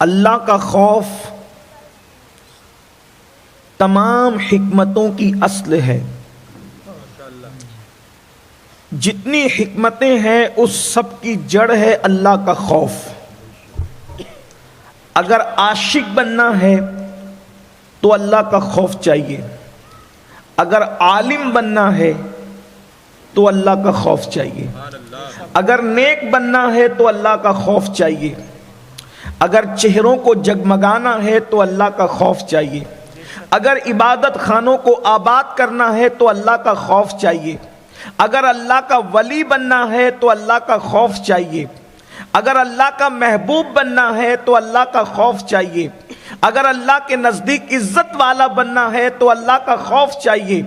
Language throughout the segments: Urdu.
اللہ کا خوف تمام حکمتوں کی اصل ہے۔ جتنی حکمتیں ہیں اس سب کی جڑ ہے اللہ کا خوف۔ اگر عاشق بننا ہے تو اللہ کا خوف چاہیے، اگر عالم بننا ہے تو اللہ کا خوف چاہیے، اگر نیک بننا ہے تو اللہ کا خوف چاہیے، اگر چہروں کو جگمگانا ہے تو اللہ کا خوف چاہیے، اگر عبادت خانوں کو آباد کرنا ہے تو اللہ کا خوف چاہیے، اگر اللہ کا ولی بننا ہے تو اللہ کا خوف چاہیے، اگر اللہ کا محبوب بننا ہے تو اللہ کا خوف چاہیے، اگر اللہ کے نزدیک عزت والا بننا ہے تو اللہ کا خوف چاہیے،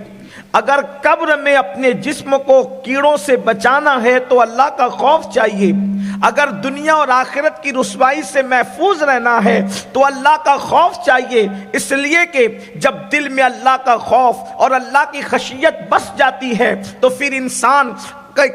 اگر قبر میں اپنے جسم کو کیڑوں سے بچانا ہے تو اللہ کا خوف چاہیے، اگر دنیا اور آخرت کی رسوائی سے محفوظ رہنا ہے تو اللہ کا خوف چاہیے۔ اس لیے کہ جب دل میں اللہ کا خوف اور اللہ کی خشیت بس جاتی ہے تو پھر انسان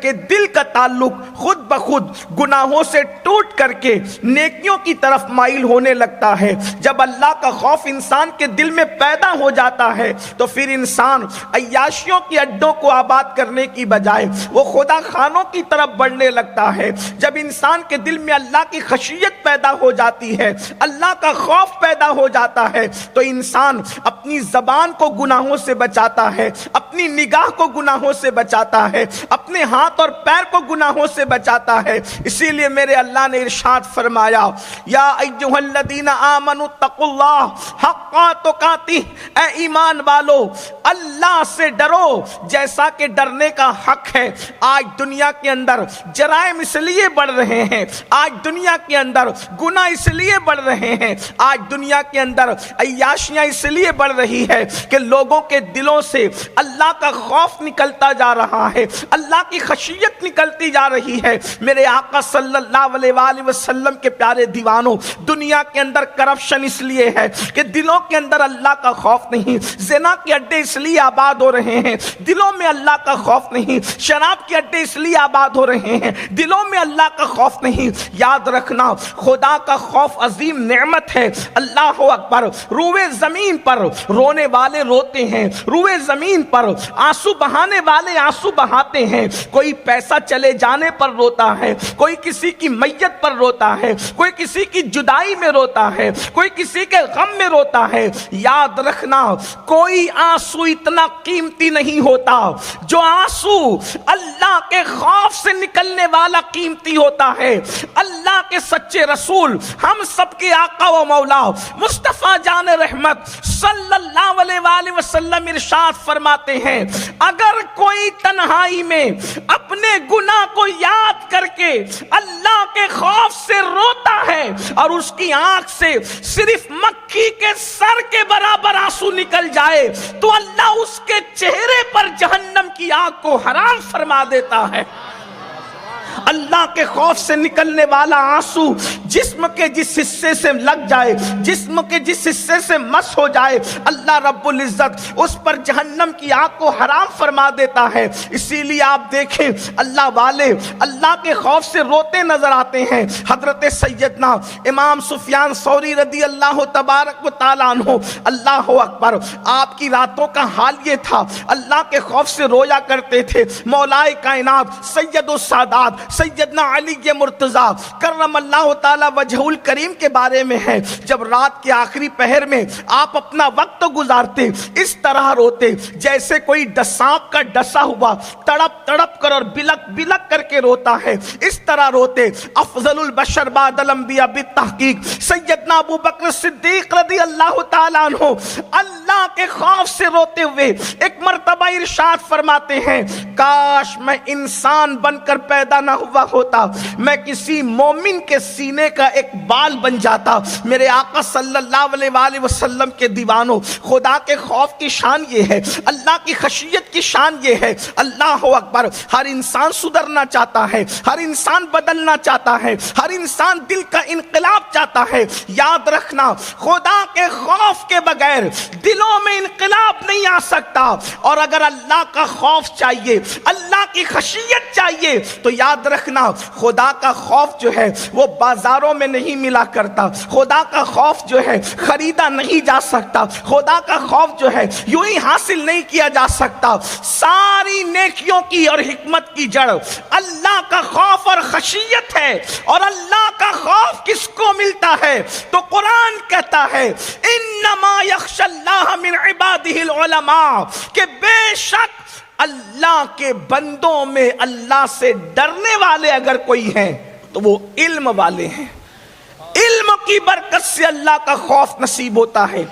کہ دل کا تعلق خود بخود گناہوں سے ٹوٹ کر کے نیکیوں کی طرف مائل ہونے لگتا ہے۔ جب اللہ کا خوف انسان کے دل میں پیدا ہو جاتا ہے تو پھر انسان عیاشیوں کے اڈوں کو آباد کرنے کی بجائے وہ خدا خانوں کی طرف بڑھنے لگتا ہے۔ جب انسان کے دل میں اللہ کی خشیت پیدا ہو جاتی ہے، اللہ کا خوف پیدا ہو جاتا ہے تو انسان اپنی زبان کو گناہوں سے بچاتا ہے، اپنی نگاہ کو گناہوں سے بچاتا ہے، اپنے ہاتھ اور پیر کو گناہوں سے بچاتا ہے۔ اسی لیے میرے اللہ نے ارشاد فرمایا، یا ایھا الذین آمنوا اتقوا اللہ حق تقاتہ، اے ایمان والو اللہ سے ڈرو جیسا کہ ڈرنے کا حق ہے۔ آج دنیا کے اندر جرائم اس لیے بڑھ رہے ہیں، آج دنیا کے اندر گناہ اس لیے بڑھ رہے ہیں، آج دنیا کے اندر عیاشیاں اس لیے بڑھ رہی ہے کہ لوگوں کے دلوں سے اللہ کا خوف نکلتا جا رہا ہے، اللہ کی خشیت نکلتی جا رہی ہے۔ میرے آقا صلی اللہ علیہ وآلہ وسلم کے پیارے دیوانوں، دنیا کے اندر کرپشن اس لیے ہے کہ دلوں کے اندر اللہ کا خوف نہیں، زنا کے اڈے اس لیے آباد ہو رہے ہیں، دلوں میں اللہ کا خوف نہیں، شراب کے اڈے اس لیے آباد ہو رہے ہیں، دلوں میں اللہ کا خوف نہیں۔ یاد رکھنا، خدا کا خوف عظیم نعمت ہے۔ اللہ اکبر۔ روئے زمین پر رونے والے روتے ہیں، روئے زمین پر آنسو بہانے والے آنسو بہاتے ہیں۔ کوئی پیسہ چلے جانے پر روتا ہے، کوئی کسی کی میت پر روتا ہے، کوئی کسی کی جدائی میں روتا ہے، کوئی کسی کے غم میں روتا ہے۔ یاد رکھنا، کوئی آنسو اتنا قیمتی نہیں ہوتا جو آنسو اللہ کے خوف سے نکلنے والا قیمتی ہوتا ہے۔ اللہ کے سچے رسول، ہم سب کے آقا و مولا مصطفیٰ جان رحمت صلی اللہ علیہ وآلہ وسلم ارشاد فرماتے ہیں، اگر کوئی تنہائی میں اپنے گناہ کو یاد کر کے اللہ کے خوف سے روتا ہے اور اس کی آنکھ سے صرف مکھی کے سر کے برابر آنسو نکل جائے تو اللہ اس کے چہرے پر جہنم کی آگ کو حرام فرما دیتا ہے۔ اللہ کے خوف سے نکلنے والا آنسو جسم کے جس حصے سے لگ جائے، جسم کے جس حصے سے مس ہو جائے، اللہ رب العزت اس پر جہنم کی آگ کو حرام فرما دیتا ہے۔ اسی لیے آپ دیکھیں اللہ والے اللہ کے خوف سے روتے نظر آتے ہیں۔ حضرت سیدنا امام سفیان ثوری رضی اللہ تبارک و تعالیٰ عنہ، اللہ اکبر، آپ کی راتوں کا حال یہ تھا، اللہ کے خوف سے رویا کرتے تھے۔ مولائے کائنات سید السادات سیدنا علی مرتضیٰ کرم اللہ تعالی وجہ الکریم کے بارے میں ہے، جب رات کے آخری پہر میں آپ اپنا وقت گزارتے اس طرح روتے جیسے کوئی سانپ کا ڈسا ہوا تڑپ تڑپ کر اور بلک بلک کر کے روتا ہے، اس طرح روتے۔ افضل البشر بعد الانبیاء بالتحقیق سیدنا ابو بکر صدیق رضی اللہ تعالیٰ عنہ اللہ کے خوف سے روتے ہوئے ایک مرتبہ ارشاد فرماتے ہیں، کاش میں انسان بن کر پیدا نہ ہوا ہوتا، میں کسی مومن کے سینے کا ایک بال بن جاتا۔ میرے آقا صلی اللہ علیہ وآلہ وسلم کے دیوانوں، خدا کے خوف کی شان یہ ہے، اللہ کی خشیت کی شان یہ ہے۔ اللہ اکبر۔ ہر انسان سدھرنا چاہتا ہے، ہر انسان بدلنا چاہتا ہے، ہر انسان دل کا انقلاب چاہتا ہے۔ یاد رکھنا، خدا کے خوف کے بغیر دل دلوں میں انقلاب نہیں آ سکتا۔ اور اگر اللہ کا خوف چاہیے، اللہ کی خشیت چاہیے، تو یاد رکھنا خدا کا خوف جو ہے وہ بازاروں میں نہیں ملا کرتا، خدا کا خوف جو ہے خریدا نہیں جا سکتا، خدا کا خوف جو ہے یوں ہی حاصل نہیں کیا جا سکتا۔ ساری نیکیوں کی اور حکمت کی جڑ اللہ کا خوف اور خشیت ہے۔ اور اللہ کا خوف کس کو ملتا ہے؟ تو قرآن کہتا ہے انما یخشی اللہ من عبادہ العلماء، کہ بے شک اللہ کے بندوں میں اللہ سے ڈرنے والے اگر کوئی ہیں تو وہ علم والے ہیں۔ علم کی برکت سے اللہ کا خوف نصیب ہوتا ہے،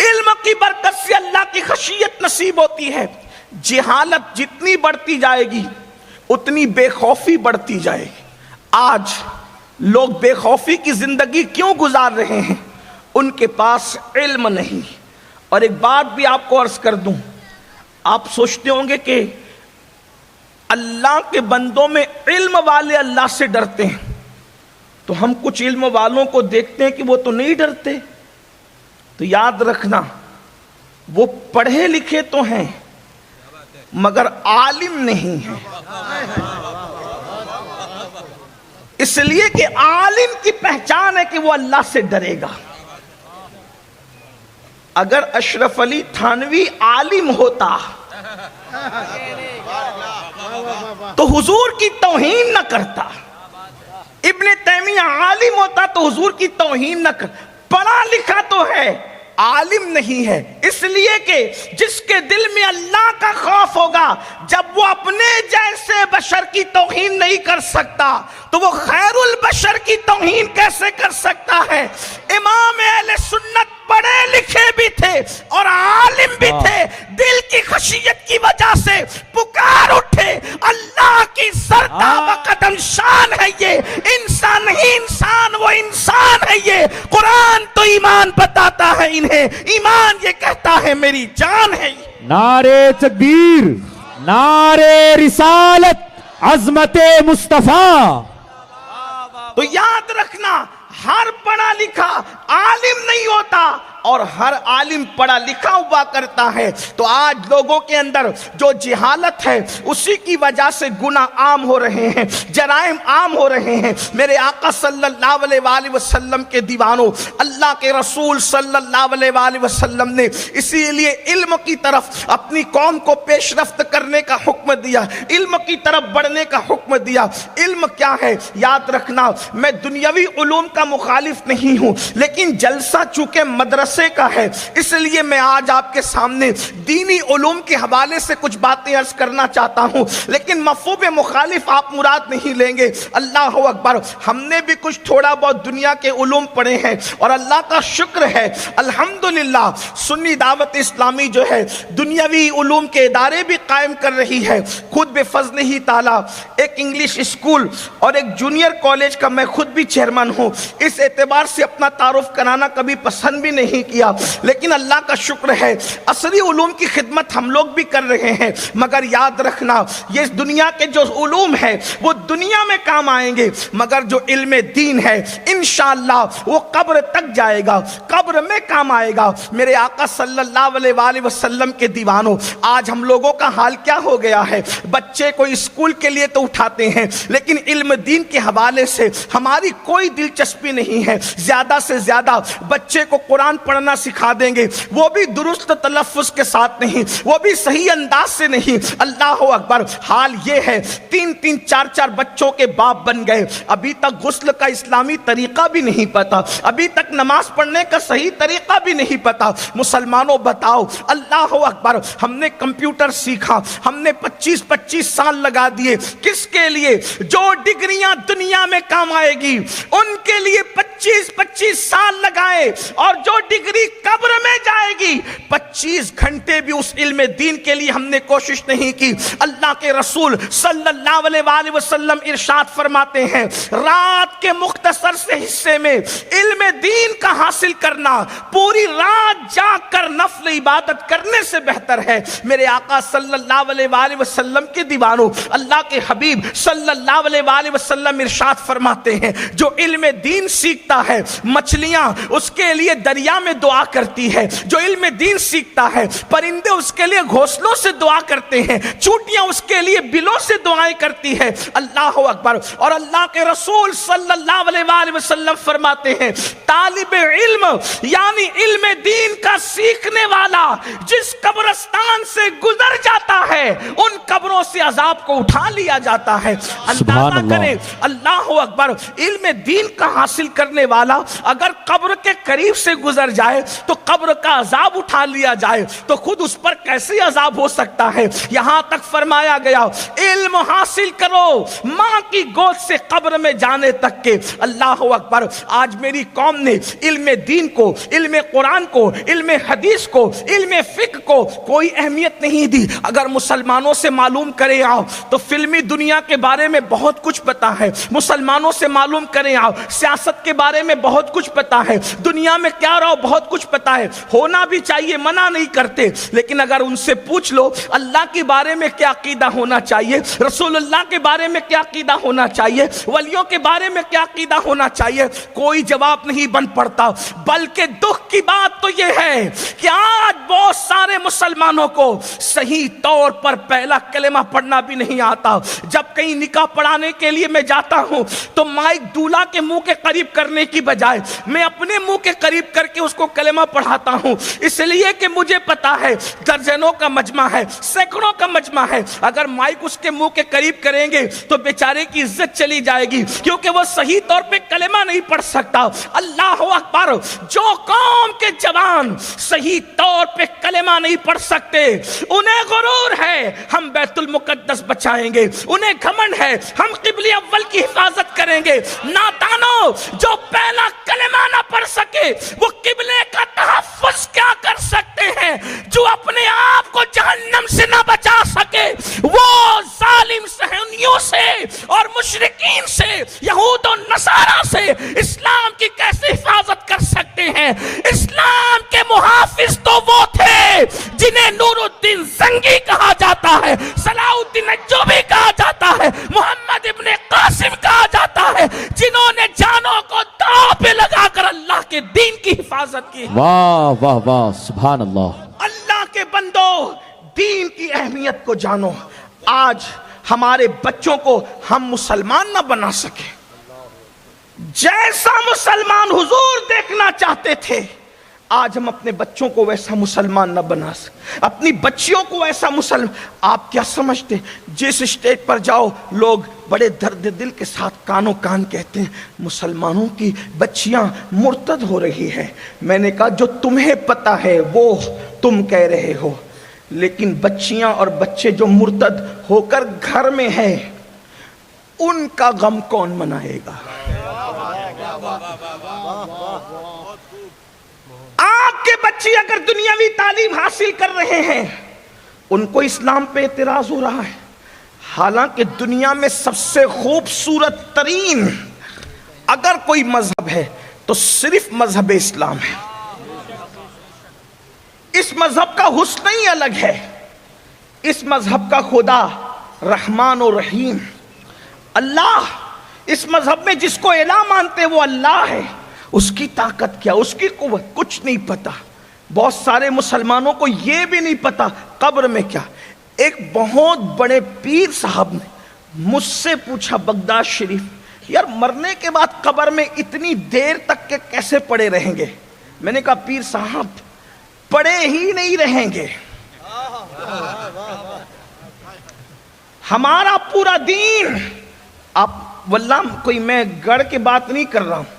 علم کی برکت سے اللہ کی خشیت نصیب ہوتی ہے۔ جہالت جتنی بڑھتی جائے گی اتنی بے خوفی بڑھتی جائے گی۔ آج لوگ بے خوفی کی زندگی کیوں گزار رہے ہیں؟ ان کے پاس علم نہیں۔ اور ایک بات بھی آپ کو عرض کر دوں، آپ سوچتے ہوں گے کہ اللہ کے بندوں میں علم والے اللہ سے ڈرتے ہیں، تو ہم کچھ علم والوں کو دیکھتے ہیں کہ وہ تو نہیں ڈرتے۔ تو یاد رکھنا وہ پڑھے لکھے تو ہیں مگر عالم نہیں ہیں، اس لیے کہ عالم کی پہچان ہے کہ وہ اللہ سے ڈرے گا۔ اگر اشرف علی تھانوی عالم ہوتا تو حضور کی توہین نہ کرتا، ابن تیمیہ عالم ہوتا تو حضور کی توہین نہ کرتا۔ پڑھا لکھا تو ہے، عالم نہیں ہے، اس لیے کہ جس کے دل میں اللہ کا خوف ہوگا، جب وہ اپنے جیسے بشر کی توہین نہیں کر سکتا تو وہ خیر البشر کی توہین کیسے کر سکتا ہے؟ امام اہل سنت پڑھے لکھے بھی تھے اور عالم بھی تھے، دل کی خشیت کی وجہ سے پکار اٹھے، اللہ کی سرتا وقدم شان ہے یہ انسان نہیں، انسان وہ انسان ہے یہ۔ قرآن تو ایمان بتاتا ہے انہیں، ایمان یہ کہتا ہے میری جان ہے یہ۔ نعرے تکبیر، نعرے رسالت، عظمت مصطفیٰ۔ تو یاد رکھنا ہر پڑھا لکھا عالم نہیں ہوتا اور ہر عالم پڑھا لکھا ہوا کرتا ہے۔ تو آج لوگوں کے اندر جو جہالت ہے اسی کی وجہ سے گناہ عام ہو رہے ہیں، جرائم عام ہو رہے ہیں۔ میرے آقا صلی اللہ علیہ وآلہ وسلم کے دیوانوں، اللہ کے رسول صلی اللہ علیہ وآلہ وسلم نے اسی لیے علم کی طرف اپنی قوم کو پیش رفت کرنے کا حکم دیا، علم کی طرف بڑھنے کا حکم دیا۔ علم کیا ہے؟ یاد رکھنا میں دنیاوی علوم کا مخالف نہیں ہوں، لیکن جلسہ چونکہ مدرسہ کا ہے اس لیے میں آج آپ کے سامنے دینی علوم کے حوالے سے کچھ باتیں عرض کرنا چاہتا ہوں، لیکن مفہوم مخالف آپ مراد نہیں لیں گے۔ اللہ اکبر، ہم نے بھی کچھ تھوڑا بہت دنیا کے علوم پڑھے ہیں اور اللہ کا شکر ہے الحمدللہ سنی دعوت اسلامی جو ہے دنیاوی علوم کے ادارے بھی قائم کر رہی ہے۔ خود بفضل ہی تعالی ایک انگلش اسکول اور ایک جونیئر کالج کا میں خود بھی چیئرمین ہوں، اس اعتبار سے اپنا تعارف کرانا کبھی پسند بھی نہیں کیا، لیکن اللہ کا شکر ہے عصری علوم کی خدمت ہم لوگ بھی کر رہے ہیں۔ مگر یاد رکھنا یہ دنیا کے جو علوم ہے وہ دنیا میں کام آئیں گے، مگر جو علم دین ہے انشاءاللہ وہ قبر تک جائے گا، قبر میں کام آئے گا۔ میرے آقا صلی اللہ علیہ وآلہ وسلم کے دیوانوں، آج ہم لوگوں کا حال کیا ہو گیا ہے؟ بچے کو اسکول کے لیے تو اٹھاتے ہیں لیکن علم دین کے حوالے سے ہماری کوئی دلچسپی نہیں ہے۔ زیادہ سے زیادہ بچے کو قرآن پڑھنا سکھا دیں گے، وہ بھی درست تلفظ کے ساتھ نہیں، وہ بھی صحیح انداز سے نہیں۔ اللہ اکبر، حال یہ ہے 3-3 4-4 بچوں کے باپ بن گئے، ابھی تک غسل کا اسلامی طریقہ بھی نہیں پتا، ابھی تک نماز پڑھنے کا صحیح طریقہ بھی نہیں پتا۔ مسلمانوں بتاؤ، اللہ اکبر، ہم نے کمپیوٹر سیکھا، ہم نے 25-25 سال لگا دیے، کس کے لیے؟ جو ڈگریاں دنیا میں کام آئے گی ان کے لیے 25-25 سال لگائے، اور جو ڈگری قبر میں جائے گی 25 گھنٹے بھی اس علم دین کے لیے ہم نے کوشش نہیں کی۔ اللہ کے رسول صلی اللہ علیہ وآلہ وسلم ارشاد فرماتے ہیں رات کے مختصر سے حصے میں علم دین کا حاصل کرنا پوری رات جاگ کر نفل عبادت کرنے سے بہتر ہے۔ میرے آقا صلی اللہ علیہ وآلہ وسلم کے دیوانوں، اللہ کے حبیب صلی اللہ علیہ وآلہ وسلم ارشاد فرماتے ہیں جو علم دین سیکھتا ہے مچھلیاں اس اس کے لیے دریا میں دعا کرتی ہے، جو علم دین سیکھتا ہے پرندے اس کے لیے گھونسلوں سے دعا کرتے ہیں، چونٹیاں اس کے لیے بلوں سے دعائیں کرتی ہے۔ اللہ اکبر۔ اور اللہ کے رسول صلی اللہ علیہ وآلہ وسلم فرماتے ہیں طالب علم یعنی علم دین کا سیکھنے والا جس قبرستان سے گزر جاتا ہے ان قبروں سے عذاب کو اٹھا لیا جاتا ہے۔ اندازہ کریں، اللہ اکبر، علم دین کا حاصل کرنے والا اگر قبر کے قریب سے گزر جائے تو قبر کا عذاب اٹھا لیا جائے تو خود اس پر کیسے عذاب ہو سکتا ہے؟ یہاں تک فرمایا گیا علم حاصل کرو ماں کی گود سے قبر میں جانے تک کے۔ اللہ اکبر۔ آج میری قوم نے علم دین کو، علم قرآن کو، علم حدیث کو، علم فقہ کو کوئی اہمیت نہیں دی۔ اگر مسلمانوں سے معلوم کریں آپ تو فلمی دنیا کے بارے میں بہت کچھ پتا ہے، مسلمانوں سے معلوم کریں آپ سیاست کے بارے میں بہت کچھ پتا ہے، دنیا میں کیا رہا بہت کچھ پتا ہے، ہونا بھی چاہیے، منع نہیں کرتے، لیکن اگر ان سے پوچھ لو اللہ کے بارے میں کیا عقیدہ ہونا چاہیے، رسول اللہ کے بارے میں کیا عقیدہ ہونا چاہیے، ولیوں کے بارے میں کیا عقیدہ ہونا چاہیے، کوئی جواب نہیں بن پڑتا۔ بلکہ دکھ کی بات تو یہ ہے کہ آج بہت سارے مسلمانوں کو صحیح طور پر پہلا کلمہ پڑھنا بھی نہیں آتا۔ جب کہیں نکاح پڑھانے کے لیے میں جاتا ہوں تو مائک دولہا کے منہ کے قریب کرنے کی بجائے میں اپنے منہ کے قریب کر کے اس کو کلمہ پڑھاتا ہوں، اس لیے کہ مجھے پتا ہے درجنوں کا مجمع ہے، سینکڑوں کا مجمع ہے، اگر مائک اس کے منہ کے قریب کریں گے تو بیچارے کی عزت چلی جائے گی کیونکہ وہ صحیح طور پہ کلمہ نہیں پڑھ سکتا۔ اللہ اکبر۔ جو قوم کے جوان صحیح طور پہ کلمہ نہیں پڑھ سکتے انہیں غرور ہے ہم بیت المقدس بچائیں گے، انہیں گھمنڈ ہے ہم قبلہ اول کی حفاظت کریں گے۔ ناتانو، جو پہلا کلمہ نہ پڑھ سکے وہ قبلے کا تحفظ کیا کر سکتے ہیں؟ جو اپنے آپ کو جہنم سے نہ بچا سکے وہ ظالم صہیونیوں سے اور مشرکین سے، یہود و نصارہ سے اسلام کی کیسے حفاظت کر سکتے ہیں؟ اسلام کے محافظ تو وہ تھے جنہیں نور الدین زنگی کہا جاتا ہے، صلاح الدین ایوبی کہا جاتا ہے، محمد ابن قاسم کہا جاتا ہے، جنہوں نے جانوں کو داؤ پہ لگا کر اللہ کے دین کی حفاظت کی۔ واہ واہ واہ، سبحان اللہ۔ اللہ کے بندو، دین کی اہمیت کو جانو۔ آج ہمارے بچوں کو ہم مسلمان نہ بنا سکے، جیسا مسلمان حضور دیکھنا چاہتے تھے آج ہم اپنے بچوں کو ویسا مسلمان نہ بنا سکتے، اپنی بچیوں کو ایسا مسلمان۔ آپ کیا سمجھتے جس اسٹیج پر جاؤ لوگ بڑے درد دل کے ساتھ کانوں کان کہتے ہیں مسلمانوں کی بچیاں مرتد ہو رہی ہے۔ میں نے کہا جو تمہیں پتا ہے وہ تم کہہ رہے ہو، لیکن بچیاں اور بچے جو مرتد ہو کر گھر میں ہیں ان کا غم کون منائے گا؟ آپ کے بچے اگر دنیاوی تعلیم حاصل کر رہے ہیں ان کو اسلام پہ اعتراض ہو رہا ہے، حالانکہ دنیا میں سب سے خوبصورت ترین اگر کوئی مذہب ہے تو صرف مذہب اسلام ہے۔ اس مذہب کا حسن ہی الگ ہے، اس مذہب کا خدا رحمان و رحیم اللہ، اس مذہب میں جس کو الہ مانتے وہ اللہ ہے، اس کی طاقت کیا، اس کی قوت کچھ نہیں پتا۔ بہت سارے مسلمانوں کو یہ بھی نہیں پتا قبر میں کیا۔ ایک بہت بڑے پیر صاحب نے مجھ سے پوچھا بغداد شریف، یار مرنے کے بعد قبر میں اتنی دیر تک کے کیسے پڑے رہیں گے؟ میں نے کہا پیر صاحب پڑے ہی نہیں رہیں گے، ہمارا پورا دین، آپ واللہ کوئی میں گڑھ کے بات نہیں کر رہا ہوں،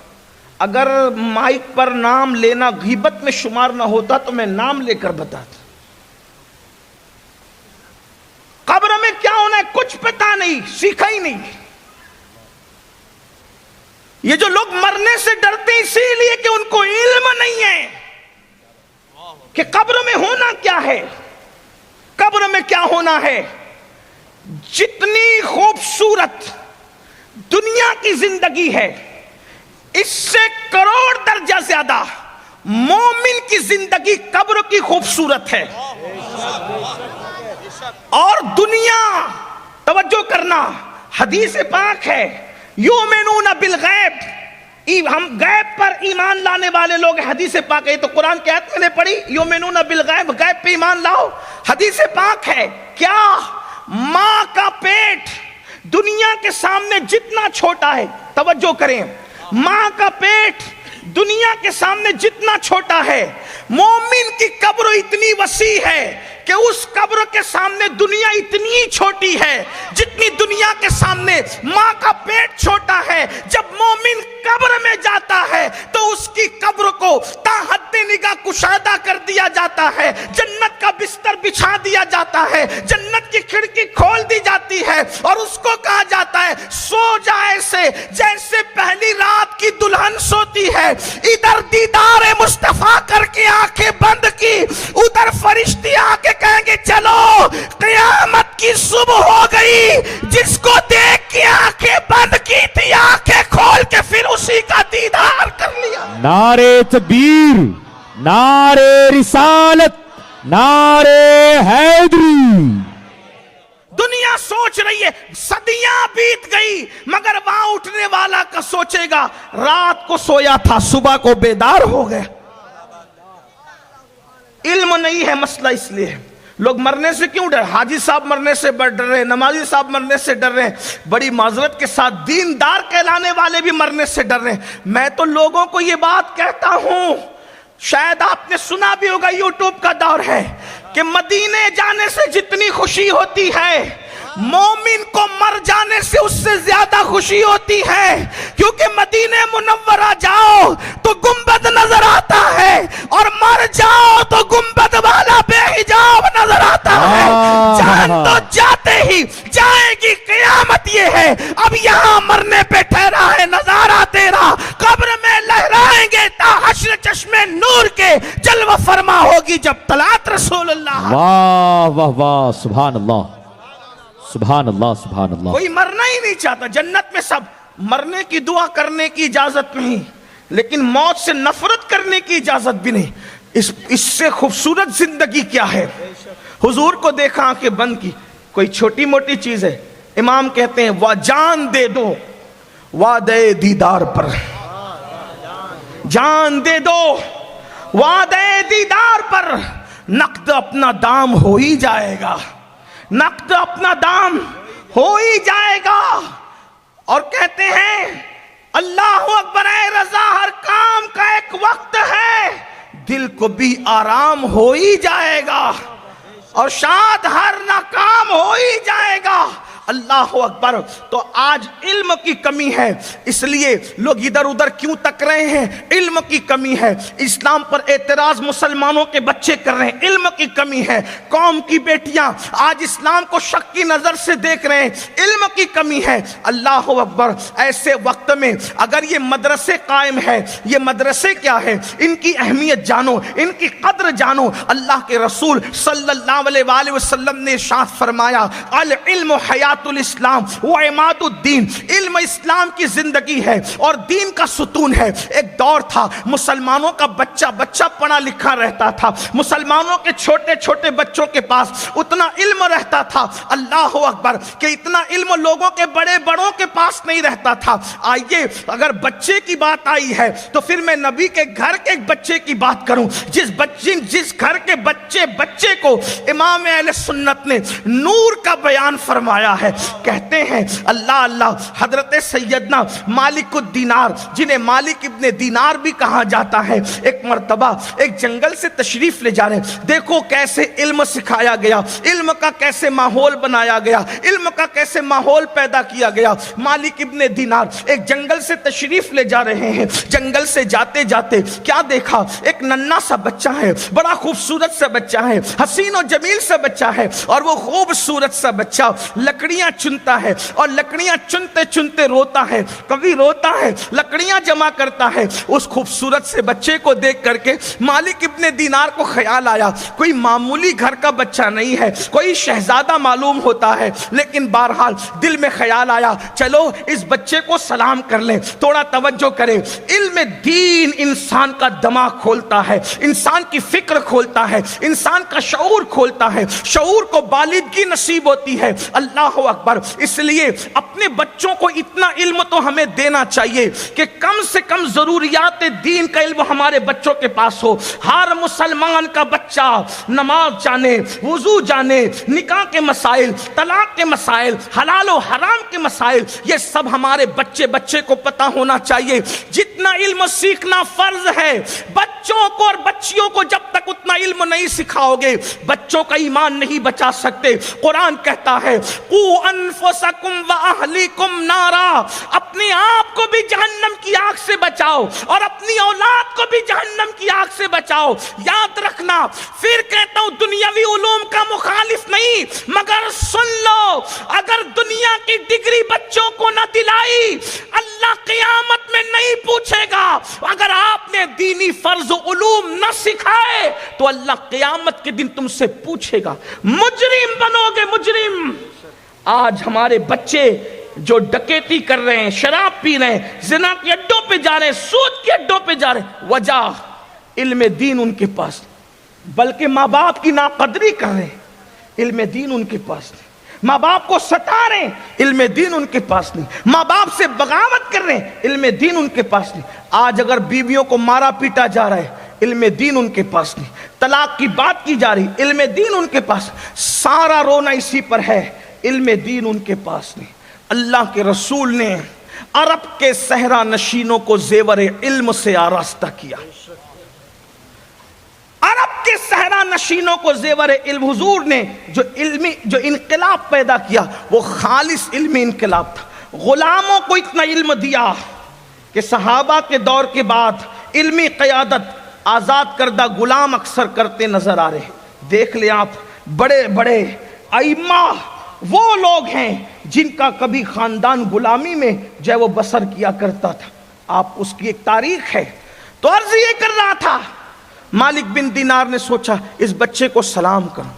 اگر مائک پر نام لینا غیبت میں شمار نہ ہوتا تو میں نام لے کر بتاتا۔ قبر میں کیا ہونا ہے کچھ پتا نہیں، سیکھا ہی نہیں۔ یہ جو لوگ مرنے سے ڈرتے اسی لیے کہ ان کو علم نہیں ہے کہ قبر میں ہونا کیا ہے، قبر میں کیا ہونا ہے۔ جتنی خوبصورت دنیا کی زندگی ہے اس سے کروڑ درجہ زیادہ مومن کی زندگی قبر کی خوبصورت ہے۔ اور دنیا، توجہ کرنا، حدیث پاک ہے یؤمنون بالغیب ہم غیب پر ایمان لانے والے لوگ. حدیث پاک ہے, تو قرآن کی آیت میں نے پڑھی یؤمنون بالغیب, غیب پہ ایمان لاؤ. حدیث پاک ہے کیا ماں کا پیٹ دنیا کے سامنے جتنا چھوٹا ہے, توجہ کریں, ماں کا پیٹ دنیا کے سامنے جتنا چھوٹا ہے, مومن کی قبر اتنی وسیع ہے کہ اس قبر کے سامنے دنیا اتنی چھوٹی ہے جتنی دنیا کے سامنے ماں کا پیٹ چھوٹا ہے. جب مومن قبر میں جاتا ہے تو اس کی قبر کو تا حد نگاہ کشادہ کر دیا جاتا ہے, جنت کا بستر بچھا دیا جاتا ہے, جنت کی کھڑکی کھول دی جاتی ہے, اور اس کو کہا جاتا ہے سو جا ایسے جیسے پہلی رات کی دلہن سوتی ہے. ادھر دیدار مصطفیٰ کر کے آنکھیں بند کی, ادھر فرشتے آ کے کہیں گے چلو قیامت کی صبح ہو گئی. جس کو دیکھ کے آنکھیں بند کی تھی, آنکھیں کھول کے پھر اسی کا دیدار کر لیا. نعرے تکبیر, نعرے رسالت, نعرے حیدری. دنیا سوچ رہی ہے صدیاں بیت گئی, مگر وہاں اٹھنے والا کا سوچے گا رات کو سویا تھا صبح کو بیدار ہو گیا. علم نہیں ہے مسئلہ, اس لیے لوگ مرنے سے کیوں ڈر, حاجی صاحب مرنے سے ڈر رہے ہیں, نمازی صاحب مرنے سے ڈر رہے ہیں, بڑی معذرت کے ساتھ دیندار کہلانے والے بھی مرنے سے ڈر رہے ہیں. میں تو لوگوں کو یہ بات کہتا ہوں, شاید آپ نے سنا بھی ہوگا, یوٹیوب کا دور ہے, کہ مدینے جانے سے جتنی خوشی ہوتی ہے مومن کو مر جانے سے اس سے زیادہ خوشی ہوتی ہے. کیونکہ مدینے منورہ جاؤ تو گنبد نظر آتا ہے, اور مر جاؤ تو گنبد والا بے حجاب نظر آتا ہے. جان تو جاتے ہی جائے گی, قیامت یہ ہے اب یہاں مرنے پہ ٹھہرا ہے نظارہ تیرا, قبر میں لہرائیں گے تا حشر چشمے نور کے جلوہ فرما ہوگی جب طلعت رسول اللہ. واہ واہ واہ, سبحان اللہ, سبحان اللہ, سبحان اللہ. کوئی مرنا ہی نہیں چاہتا. جنت میں سب مرنے کی دعا کرنے کی اجازت نہیں, لیکن موت سے نفرت کرنے کی اجازت بھی نہیں. اس سے خوبصورت زندگی کیا ہے. حضور کو دیکھا آنکھیں بند کی, کوئی چھوٹی موٹی چیز ہے. امام کہتے ہیں وہ جان دے دو وعدے دیدار پر, جان دے دو وعدے دیدار پر, نقد اپنا دام ہو ہی جائے گا, نقد اپنا دام ہو ہی جائے گا. اور کہتے ہیں اللہ اکبر, اے رضا ہر کام کا ایک وقت ہے, دل کو بھی آرام ہو ہی جائے گا, اور شاد ہر ناکام ہو ہی جائے گا. اللہ اکبر. تو آج علم کی کمی ہے, اس لیے لوگ ادھر ادھر کیوں تک رہے ہیں, علم کی کمی ہے. اسلام پر اعتراض مسلمانوں کے بچے کر رہے ہیں, علم کی کمی ہے. قوم کی بیٹیاں آج اسلام کو شک کی نظر سے دیکھ رہے ہیں, علم کی کمی ہے. اللہ اکبر. ایسے وقت میں اگر یہ مدرسے قائم ہے, یہ مدرسے کیا ہے, ان کی اہمیت جانو, ان کی قدر جانو. اللہ کے رسول صلی اللہ علیہ وآلہ وسلم نے ارشاد فرمایا العلم حیات الاسلام و عماد الدین, علم اسلام کی زندگی ہے اور دین کا ستون ہے. ایک دور تھا مسلمانوں کا بچہ پڑھا لکھا رہتا تھا, مسلمانوں کے چھوٹے چھوٹے بچوں کے پاس اتنا علم رہتا تھا, اللہ اکبر, کہ اتنا علم لوگوں کے بڑے بڑوں کے پاس نہیں رہتا تھا. آئیے اگر بچے کی بات آئی ہے تو پھر میں نبی کے گھر کے ایک بچے کی بات کروں, جس گھر کے بچے کو امام اہل سنت نے نور کا بیان فرمایا ہے. کہتے ہیں اللہ اللہ, حضرت سیدنا مالک الدینار, جنہیں مالک ابن دینار بھی کہا جاتا ہے, ایک مرتبہ ایک جنگل سے تشریف لے جا رہے ہیں. دیکھو کیسے علم سکھایا گیا, علم کا کیسے ماحول بنایا گیا, علم کا کیسے ماحول پیدا کیا گیا. مالک ابن دینار ایک جنگل سے تشریف لے جا رہے ہیں. جنگل سے جاتے جاتے کیا دیکھا, ایک ننھا سا بچہ ہے, بڑا خوبصورت سا بچہ ہے, حسین و جمیل سا بچہ ہے, اور وہ خوبصورت سا بچہ لکڑیاں چنتا ہے, اور لکڑیاں چنتے چنتے روتا ہے, کبھی روتا ہے, لکڑیاں جمع کرتا ہے. اس خوبصورت سے بچے کو دیکھ کر کے مالک ابن دینار کو خیال آیا کوئی معمولی گھر کا بچہ نہیں ہے, کوئی شہزادہ معلوم ہوتا ہے. لیکن بہرحال دل میں خیال آیا چلو اس بچے کو سلام کر لیں, تھوڑا توجہ کریں. علم دین انسان کا دماغ کھولتا ہے, انسان کی فکر کھولتا ہے, انسان کا شعور کھولتا ہے, شعور کو بالغی نصیب ہوتی ہے. اللہ اکبر. اس لیے اپنے بچوں کو اتنا علم تو ہمیں دینا چاہیے کہ کم سے کم ضروریات دین کا علم ہمارے بچوں کے پاس ہو. ہر مسلمان کا بچہ نماز جانے, وضو جانے, نکاح کے مسائل, طلاق کے مسائل, حلال و حرام کے مسائل, یہ سب ہمارے بچے کو پتہ ہونا چاہیے. جتنا علم سیکھنا فرض ہے, بچوں کو اور بچیوں کو جب تک اتنا علم نہیں سکھاؤ گے بچوں کا ایمان نہیں بچا سکتے. قرآن کہتا ہے قُوْ أَنفُسَكُمْ وَأَهْلِكُمْ نَارًا, اپنے آپ کو بھی جہنم کی آگ سے بچاؤ اور اپنی اولاد کو بھی جہنم کی آگ سے بچاؤ. یاد رکھنا, پھر کہتا ہوں دنیاوی علوم کا مخالف نہیں, مگر سن لو, اگر دنیا کی ڈگری بچوں کو نہ دلائی اللہ قیامت میں نہیں پوچھے گا. اگر آپ نے دینی فرض و علوم نہ سکھائے تو اللہ قیامت کے دن تم سے پوچھے گا. مجرم بنو گے, مجرم. آج ہمارے بچے جو ڈکیتی کر رہے ہیں, شراب پی رہے ہیں, زنا کے اڈوں پہ جا رہے ہیں, سود کے اڈوں پہ جا رہے ہیں, وجہ علم دین ان کے پاس, بلکہ ماں باپ کی ناقدری کر رہے ہیں, علم دین ان کے پاس نہیں. ماں باپ کو ستا رہے ہیں, علم دین ان کے پاس نہیں. ماں باپ سے بغاوت کر رہے ہیں, علم دین ان کے پاس نہیں. آج اگر بیویوں کو مارا پیٹا جا رہا ہے, علم دین ان کے پاس نہیں. طلاق کی بات کی جا رہی, علم دین ان کے پاس. سارا رونا اسی پر ہے, علم دین ان کے پاس نہیں. اللہ کے رسول نے عرب کے صحرا نشینوں کو زیور علم سے آراستہ کیا. عرب کے صحرا نشینوں کو زیور علم, حضور نے جو انقلاب پیدا کیا وہ خالص علمی انقلاب تھا. غلاموں کو اتنا علم دیا کہ صحابہ کے دور کے بعد علمی قیادت آزاد کردہ غلام اکثر کرتے نظر آ رہے ہیں. دیکھ لیں آپ, بڑے بڑے ائمہ وہ لوگ ہیں جن کا کبھی خاندان غلامی میں جو ہے وہ بسر کیا کرتا تھا. آپ اس کی ایک تاریخ ہے. تو عرض یہ کر رہا تھا, مالک بن دینار نے سوچا اس بچے کو سلام کروں.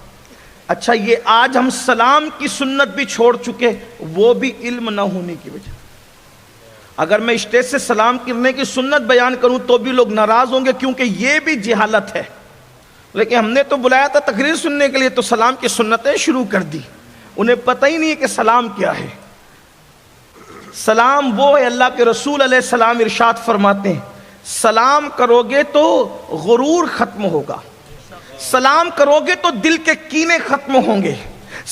اچھا, یہ آج ہم سلام کی سنت بھی چھوڑ چکے, وہ بھی علم نہ ہونے کی وجہ. اگر میں اسٹیج سے سلام کرنے کی سنت بیان کروں تو بھی لوگ ناراض ہوں گے, کیونکہ یہ بھی جہالت ہے. لیکن ہم نے تو بلایا تھا تقریر سننے کے لیے, تو سلام کی سنتیں شروع کر دی. انہیں پتہ ہی نہیں ہے کہ سلام کیا ہے. سلام وہ ہے, اللہ کے رسول علیہ السلام ارشاد فرماتے ہیں سلام کرو گے تو غرور ختم ہوگا, سلام کرو گے تو دل کے کینے ختم ہوں گے,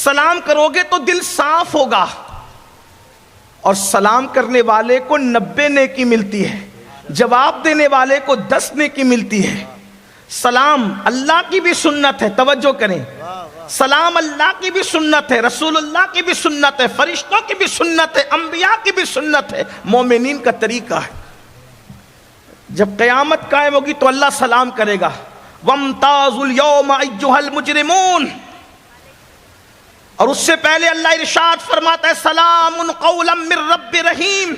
سلام کرو گے تو دل صاف ہوگا, اور سلام کرنے والے کو 90 نیکی ملتی ہے, جواب دینے والے کو 10 نیکی ملتی ہے. سلام اللہ کی بھی سنت ہے, توجہ کریں, سلام اللہ کی بھی سنت ہے, رسول اللہ کی بھی سنت ہے, فرشتوں کی بھی سنت ہے, انبیاء کی بھی سنت ہے, مومنین کا طریقہ ہے. جب قیامت قائم ہوگی تو اللہ سلام کرے گا, وَامْتَازُوا الْيَوْمَ أَيُّهَا الْمُجْرِمُونَ, اور اس سے پہلے اللہ ارشاد فرماتا ہے سلام قولا من رب رحیم.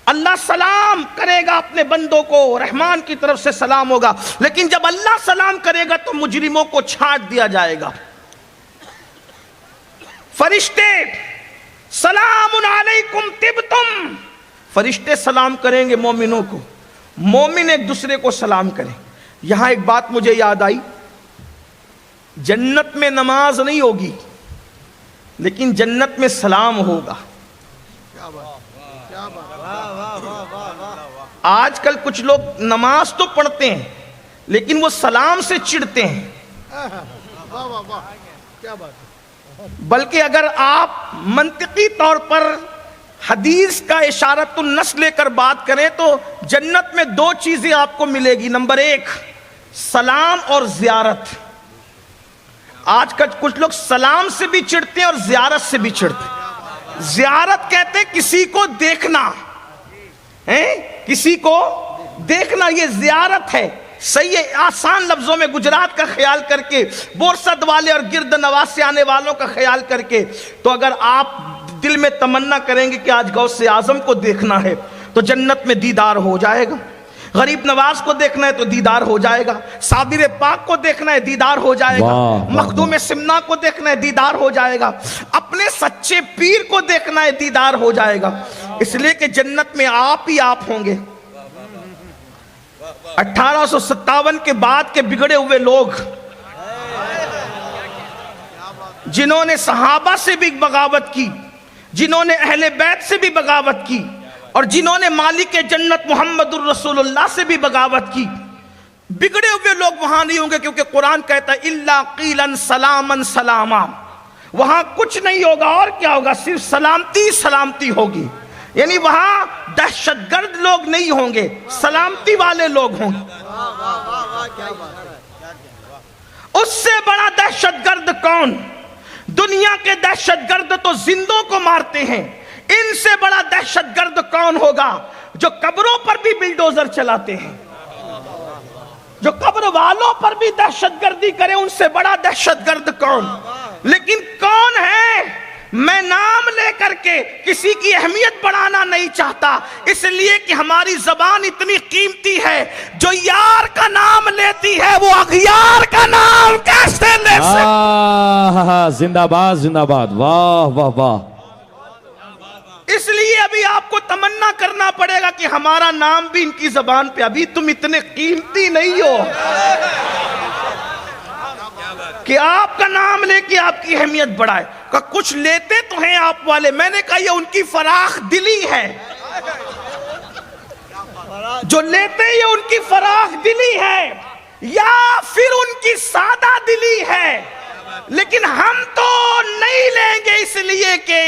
اللہ سلام کرے گا اپنے بندوں کو, رحمان کی طرف سے سلام ہوگا. لیکن جب اللہ سلام کرے گا تو مجرموں کو چھانٹ دیا جائے گا. فرشتے سلام علیکم طبتم, فرشتے سلام کریں گے مومنوں کو, مومن ایک دوسرے کو سلام کریں. یہاں ایک بات مجھے یاد آئی, جنت میں نماز نہیں ہوگی لیکن جنت میں سلام ہوگا. آج کل کچھ لوگ نماز تو پڑھتے ہیں لیکن وہ سلام سے چڑھتے ہیں. بلکہ اگر آپ منطقی طور پر حدیث کا اشارت النص لے کر بات کریں تو جنت میں 2 چیزیں آپ کو ملے گی. نمبر 1 سلام اور زیارت. آج کل کچھ لوگ سلام سے بھی چڑھتے ہیں اور زیارت سے بھی چڑھتے ہیں. زیارت کہتے ہیں کسی کو دیکھنا, کسی کو دیکھنا, یہ زیارت ہے. صحیح ہے, آسان لفظوں میں گجرات کا خیال کر کے, بورسد والے اور گرد نواز سے آنے والوں کا خیال کر کے, تو اگر آپ دل میں تمنا کریں گے کہ آج غوث اعظم کو دیکھنا ہے تو جنت میں دیدار ہو جائے گا. غریب نواز کو دیکھنا ہے تو دیدار ہو جائے گا. صابر پاک کو دیکھنا ہے دیدار ہو جائے گا. مخدوم سمنا کو دیکھنا ہے دیدار ہو جائے گا. اپنے سچے پیر کو دیکھنا ہے دیدار ہو جائے گا. اس لیے کہ جنت میں آپ ہی آپ ہوں گے. 1857 کے بعد کے بگڑے ہوئے لوگ جنہوں نے صحابہ سے بھی بغاوت کی، جنہوں نے اہل بیت سے بھی بغاوت کی، اور جنہوں نے مالک جنت محمد الرسول اللہ سے بھی بغاوت کی، بگڑے ہوئے لوگ وہاں نہیں ہوں گے، کیونکہ قرآن کہتا ہے الا قیلا سلاما سلاما، وہاں کچھ نہیں ہوگا، اور کیا ہوگا؟ صرف سلامتی سلامتی ہوگی. یعنی وہاں دہشت گرد لوگ نہیں ہوں گے، سلامتی والے لوگ ہوں گے. اس سے بڑا دہشت گرد کون؟ دنیا کے دہشت گرد تو زندوں کو مارتے ہیں، ان سے بڑا دہشت گرد کون ہوگا؟ جو قبروں پر بھی بلڈوزر چلاتے ہیں، جو قبر والوں پر بھی دہشت گردی کرے، ان سے بڑا دہشت گرد کون؟ لیکن کون ہے؟ میں نام لے کر کے کسی کی اہمیت بڑھانا نہیں چاہتا، اس لیے کہ ہماری زبان اتنی قیمتی ہے، جو یار کا نام لیتی ہے وہ اغیار کا نام کیسے لے سکتی؟ زندہ باد زندہ باد، واہ واہ واہ. اس لیے ابھی آپ کو تمنا کرنا پڑے گا کہ ہمارا نام بھی ان کی زبان پہ، ابھی تم اتنے قیمتی نہیں ہو کہ آپ کا نام لے کے آپ کی اہمیت بڑھائے. کہ کچھ لیتے تو ہیں آپ والے، میں نے کہا یہ ان کی فراخ دلی ہے، جو لیتے یہ ان کی فراخ دلی ہے، یا پھر ان کی سادہ دلی ہے. لیکن ہم تو نہیں لیں گے، اس لیے کہ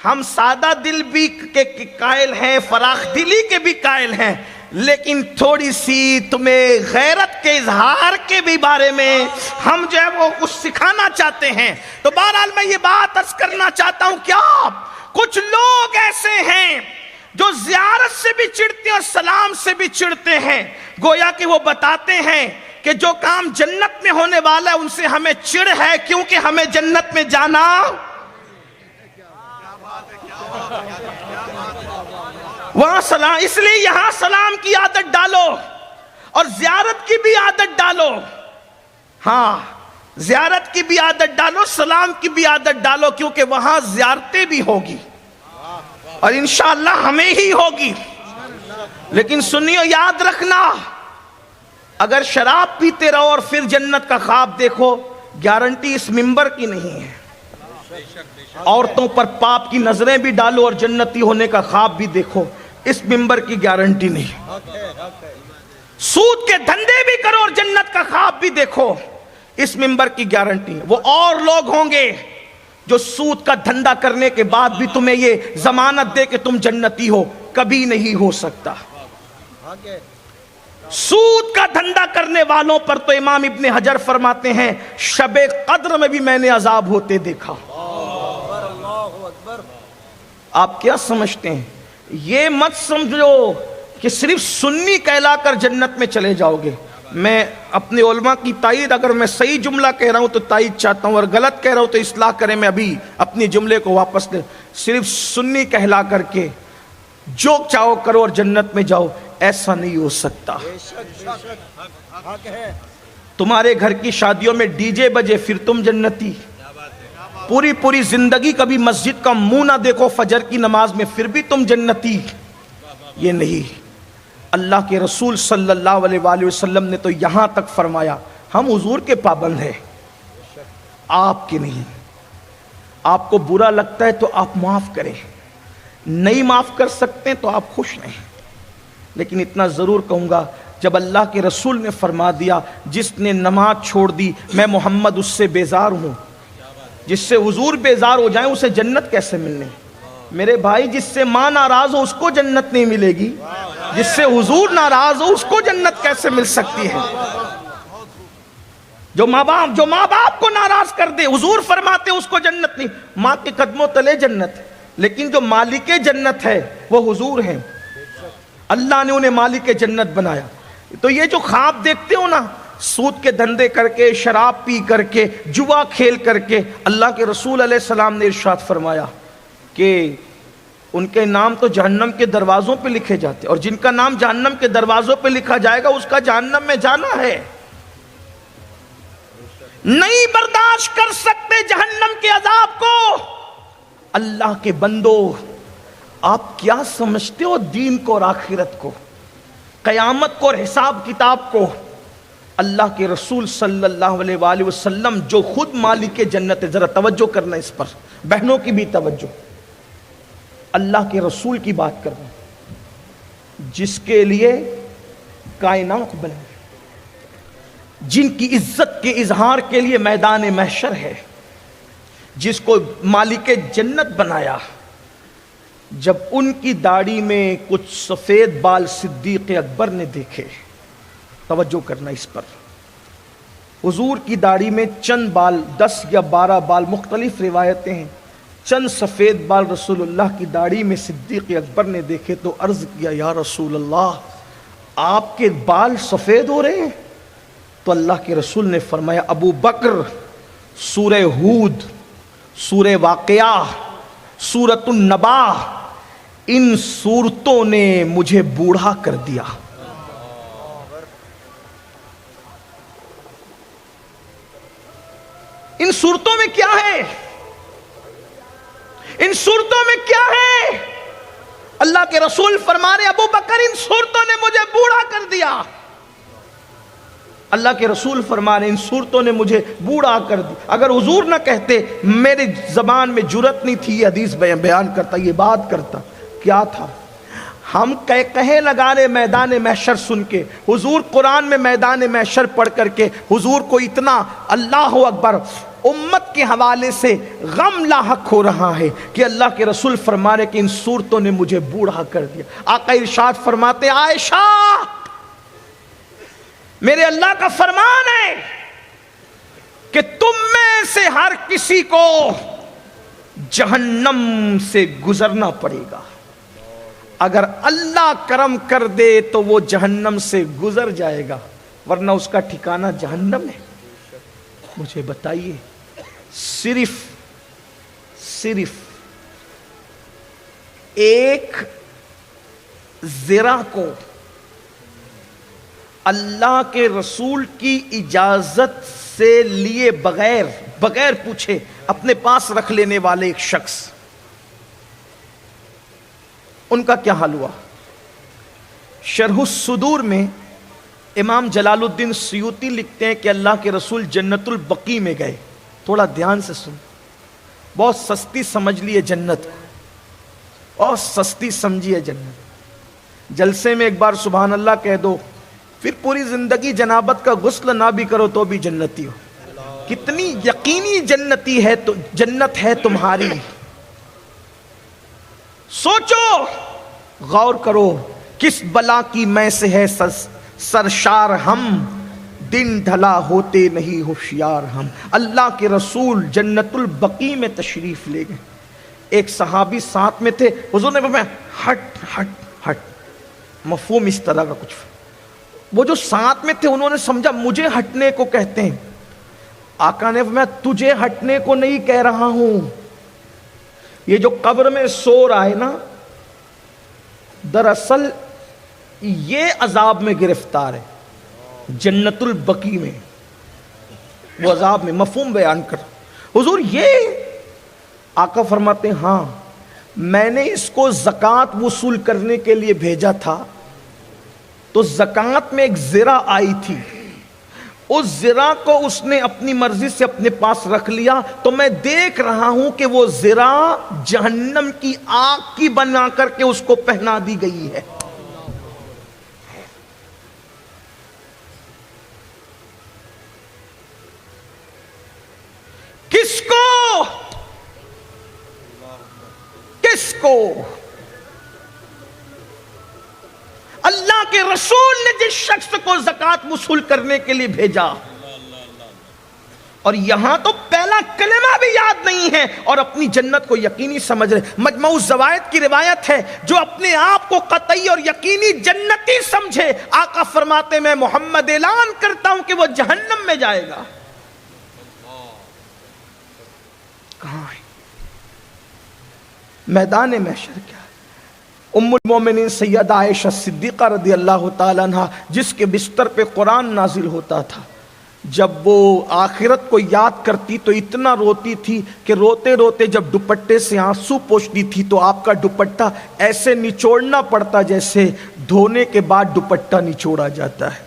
ہم سادہ دل بھی کے قائل ہیں، فراخ دلی کے بھی قائل ہیں، لیکن تھوڑی سی تمہیں غیرت کے اظہار کے بھی بارے میں ہم جو ہے وہ کچھ سکھانا چاہتے ہیں. تو بہرحال میں یہ بات عرض کرنا چاہتا ہوں، کیا کچھ لوگ ایسے ہیں جو زیارت سے بھی چڑھتے ہیں اور سلام سے بھی چڑھتے ہیں، گویا کہ وہ بتاتے ہیں کہ جو کام جنت میں ہونے والا ہے ان سے ہمیں چڑ ہے، کیونکہ ہمیں جنت میں جانا. وہاں سلام، اس لیے یہاں سلام کی عادت ڈالو اور زیارت کی بھی عادت ڈالو. ہاں، زیارت کی بھی عادت ڈالو، سلام کی بھی عادت ڈالو، کیونکہ وہاں زیارتیں بھی ہوگی اور انشاءاللہ ہمیں ہی ہوگی. لیکن سنیو، یاد رکھنا، اگر شراب پیتے رہو اور پھر جنت کا خواب دیکھو، گارنٹی اس ممبر کی نہیں ہے. عورتوں پر پاپ کی نظریں بھی ڈالو اور جنتی ہونے کا خواب بھی دیکھو، اس ممبر کی گارنٹی نہیں. سود کے دھندے بھی کرو اور جنت کا خواب بھی دیکھو، اس ممبر کی گارنٹی ہے. وہ اور لوگ ہوں گے جو سود کا دھندا کرنے کے بعد بھی تمہیں یہ ضمانت دے کہ تم جنتی ہو، کبھی نہیں ہو سکتا. سود کا دھندا کرنے والوں پر تو امام ابن حجر فرماتے ہیں شب قدر میں بھی میں نے عذاب ہوتے دیکھا. آپ کیا سمجھتے ہیں؟ یہ مت سمجھو کہ صرف سنی کہلا کر جنت میں چلے جاؤ گے. میں اپنے علماء کی تائید، اگر میں صحیح جملہ کہہ رہا ہوں تو تائید چاہتا ہوں، اور غلط کہہ رہا ہوں تو اصلاح کریں. میں ابھی اپنی جملے کو واپس لے. صرف سنی کہلا کر کے جو چاہو کرو اور جنت میں جاؤ، ایسا نہیں ہو سکتا. تمہارے گھر کی شادیوں میں ڈی جے بجے پھر تم جنتی، پوری زندگی کبھی مسجد کا منہ نہ دیکھو فجر کی نماز میں پھر بھی تم جنتی، یہ نہیں. اللہ کے رسول صلی اللہ علیہ وآلہ وسلم نے تو یہاں تک فرمایا ہم حضور کے پابند ہیں، آپ کے نہیں. آپ کو برا لگتا ہے تو آپ معاف کریں، نہیں معاف کر سکتے تو آپ خوش نہیں. لیکن اتنا ضرور کہوں گا، جب اللہ کے رسول نے فرما دیا جس نے نماز چھوڑ دی میں محمد اس سے بیزار ہوں، جس سے حضور بیزار ہو جائیں اسے جنت کیسے ملنے؟ میرے بھائی، جس سے ماں ناراض ہو اس کو جنت نہیں ملے گی، جس سے حضور ناراض ہو اس کو جنت کیسے مل سکتی ہے؟ جو ماں باپ کو ناراض کر دے، حضور فرماتے اس کو جنت نہیں. ماں کے قدموں تلے جنت، لیکن جو مالک جنت ہے وہ حضور ہیں. اللہ نے انہیں مالک جنت بنایا. تو یہ جو خواب دیکھتے ہو نا، سود کے دھندے کر کے، شراب پی کر کے، جوا کھیل کر کے، اللہ کے رسول علیہ السلام نے ارشاد فرمایا کہ ان کے نام تو جہنم کے دروازوں پہ لکھے جاتے، اور جن کا نام جہنم کے دروازوں پہ لکھا جائے گا اس کا جہنم میں جانا ہے. نہیں برداشت کر سکتے جہنم کے عذاب کو. اللہ کے بندو، آپ کیا سمجھتے ہو دین کو اور آخرت کو، قیامت کو اور حساب کتاب کو؟ اللہ کے رسول صلی اللہ علیہ وآلہ وسلم جو خود مالک جنت ہے، ذرا توجہ کرنا اس پر، بہنوں کی بھی توجہ، اللہ کے رسول کی بات کرنا جس کے لیے کائنات بنے، جن کی عزت کے اظہار کے لیے میدان محشر ہے، جس کو مالک جنت بنایا، جب ان کی داڑھی میں کچھ سفید بال صدیق اکبر نے دیکھے، توجہ کرنا اس پر، حضور کی داڑھی میں چند بال، 10 یا 12 بال، مختلف روایتیں ہیں، چند سفید بال رسول اللہ کی داڑھی میں صدیق اکبر نے دیکھے تو عرض کیا یا رسول اللہ آپ کے بال سفید ہو رہے ہیں؟ تو اللہ کے رسول نے فرمایا ابو بکر، سورہ ہود، سورہ واقعہ، سورۃ النبا، ان سورتوں نے مجھے بوڑھا کر دیا۔ ان صورتوں میں کیا ہے؟ ان صورتوں میں کیا ہے؟ اللہ کے رسول فرما رہے ابو بکر ان صورتوں نے مجھے بوڑھا کر دیا۔ اللہ کے رسول فرما رہے ان صورتوں نے مجھے بوڑھا کر دیا۔ اگر حضور نہ کہتے، میری زبان میں جرأت نہیں تھی یہ حدیث بیان کرتا، یہ بات کرتا، کیا تھا؟ ہم کہے لگا رہے میدان محشر سن کے، حضور قرآن میں میدان محشر پڑھ کر کے حضور کو اتنا اللہ اکبر امت کے حوالے سے غم لاحق ہو رہا ہے کہ اللہ کے رسول فرما رہے کہ ان صورتوں نے مجھے بوڑھا کر دیا۔ آقا ارشاد فرماتے عائشہ میرے اللہ کا فرمان ہے کہ تم میں سے ہر کسی کو جہنم سے گزرنا پڑے گا، اگر اللہ کرم کر دے تو وہ جہنم سے گزر جائے گا، ورنہ اس کا ٹھکانہ جہنم ہے۔ مجھے بتائیے صرف ایک زرہ کو اللہ کے رسول کی اجازت سے لیے بغیر پوچھے اپنے پاس رکھ لینے والے ایک شخص، ان کا کیا حال ہوا؟ شرح الصدور میں امام جلال الدین سیوطی لکھتے ہیں کہ اللہ کے رسول جنت البقیع میں گئے۔ تھوڑا دھیان سے سن، بہت سستی سمجھ لیے جنت، اور سستی سمجھیے جنت۔ جلسے میں ایک بار سبحان اللہ کہہ دو، پھر پوری زندگی جنابت کا غسل نہ بھی کرو تو بھی جنتی ہو۔ کتنی یقینی جنتی ہے تو جنت ہے تمہاری، سوچو، غور کرو، کس بلا کی میں سے ہے سرشار ہم، دن ڈھلا ہوتے نہیں ہوشیار ہم۔ اللہ کے رسول جنت البقیع میں تشریف لے گئے، ایک صحابی ساتھ میں تھے، حضور نے فرمایا ہٹ ہٹ ہٹ، مفہوم اس طرح کا کچھ۔ وہ جو ساتھ میں تھے انہوں نے سمجھا مجھے ہٹنے کو کہتے ہیں، آقا نے فرمایا تجھے ہٹنے کو نہیں کہہ رہا ہوں، یہ جو قبر میں سو رہا ہے نا، دراصل یہ عذاب میں گرفتار ہے، جنت البقیع میں، وہ عذاب میں، مفہوم بیان کر۔ حضور یہ آقا فرماتے ہیں ہاں میں نے اس کو زکوٰۃ وصول کرنے کے لیے بھیجا تھا، تو زکوٰۃ میں ایک زرہ آئی تھی، اس زرہ کو اس نے اپنی مرضی سے اپنے پاس رکھ لیا، تو میں دیکھ رہا ہوں کہ وہ زرہ جہنم کی آگ کی بنا کر کے اس کو پہنا دی گئی ہے۔ کس کو اللہ کے رسول نے جس شخص کو زکوٰۃ وصول کرنے کے لیے بھیجا، اور یہاں تو پہلا کلمہ بھی یاد نہیں ہے اور اپنی جنت کو یقینی سمجھ رہے۔ مجموع الزوائد کی روایت ہے، جو اپنے آپ کو قطعی اور یقینی جنتی سمجھے، آقا فرماتے میں محمد اعلان کرتا ہوں کہ وہ جہنم میں جائے گا۔ کہاں ہے میدان محشر؟ کیا ہے؟ ام المومنین سیدہ عائشہ صدیقہ رضی اللہ تعالیٰ عنہ، جس کے بستر پہ قرآن نازل ہوتا تھا، جب وہ آخرت کو یاد کرتی تو اتنا روتی تھی کہ روتے روتے جب دوپٹے سے آنسو پوچھتی تھی تو آپ کا دوپٹہ ایسے نچوڑنا پڑتا جیسے دھونے کے بعد دوپٹہ نچوڑا جاتا ہے۔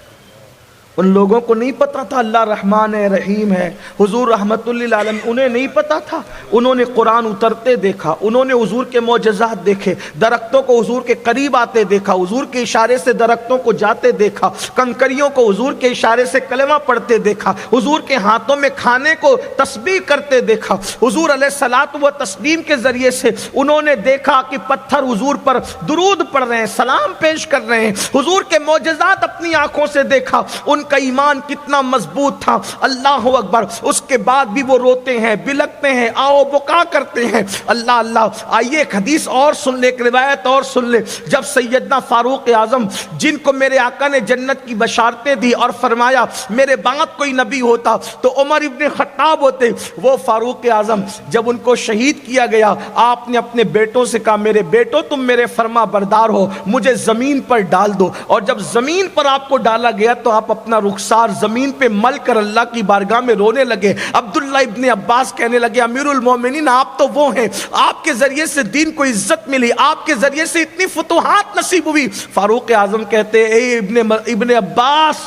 ان لوگوں کو نہیں پتا تھا اللہ رحمان ہے رحیم ہے، حضور رحمت للعالمین، انہیں نہیں پتا تھا۔ انہوں نے قرآن اترتے دیکھا، انہوں نے حضور کے معجزات دیکھے، درختوں کو حضور کے قریب آتے دیکھا، حضور کے اشارے سے درختوں کو جاتے دیکھا، کنکریوں کو حضور کے اشارے سے کلمہ پڑھتے دیکھا، حضور کے ہاتھوں میں کھانے کو تسبیح کرتے دیکھا۔ حضور علیہ الصلوۃ والتسلیم کے ذریعے سے انہوں نے دیکھا کہ پتھر حضور پر درود پڑھ رہے ہیں، سلام پیش کر رہے ہیں۔ حضور کے معجزات اپنی آنکھوں سے دیکھا، ان کا ایمان کتنا مضبوط تھا، اللہ اکبر۔ اس کے بعد بھی وہ روتے ہیں، بلکتے ہیں، آؤ بکا کرتے ہیں۔ اللہ اللہ، آئیے ایک حدیث اور سن لے، ایک روایت اور سن لے۔ جب سیدنا فاروق اعظم، جن کو میرے آقا نے جنت کی بشارتیں دی اور فرمایا میرے بعد کوئی نبی ہوتا تو عمر ابن خطاب ہوتے، وہ فاروق اعظم جب ان کو شہید کیا گیا، آپ نے اپنے بیٹوں سے کہا میرے بیٹوں تم میرے فرما بردار ہو، مجھے زمین پر ڈال دو۔ اور جب زمین پر آپ کو ڈالا گیا تو آپ اپنا رخسار زمین پہ مل کر اللہ کی بارگاہ میں رونے لگے۔ عبداللہ ابن عباس کہنے لگے امیر المومنین آپ تو وہ ہیں، آپ کے ذریعے سے دین کو عزت ملی، آپ کے ذریعے سے اتنی فتوحات نصیب ہوئی۔ فاروق اعظم کہتے اے ابن عباس،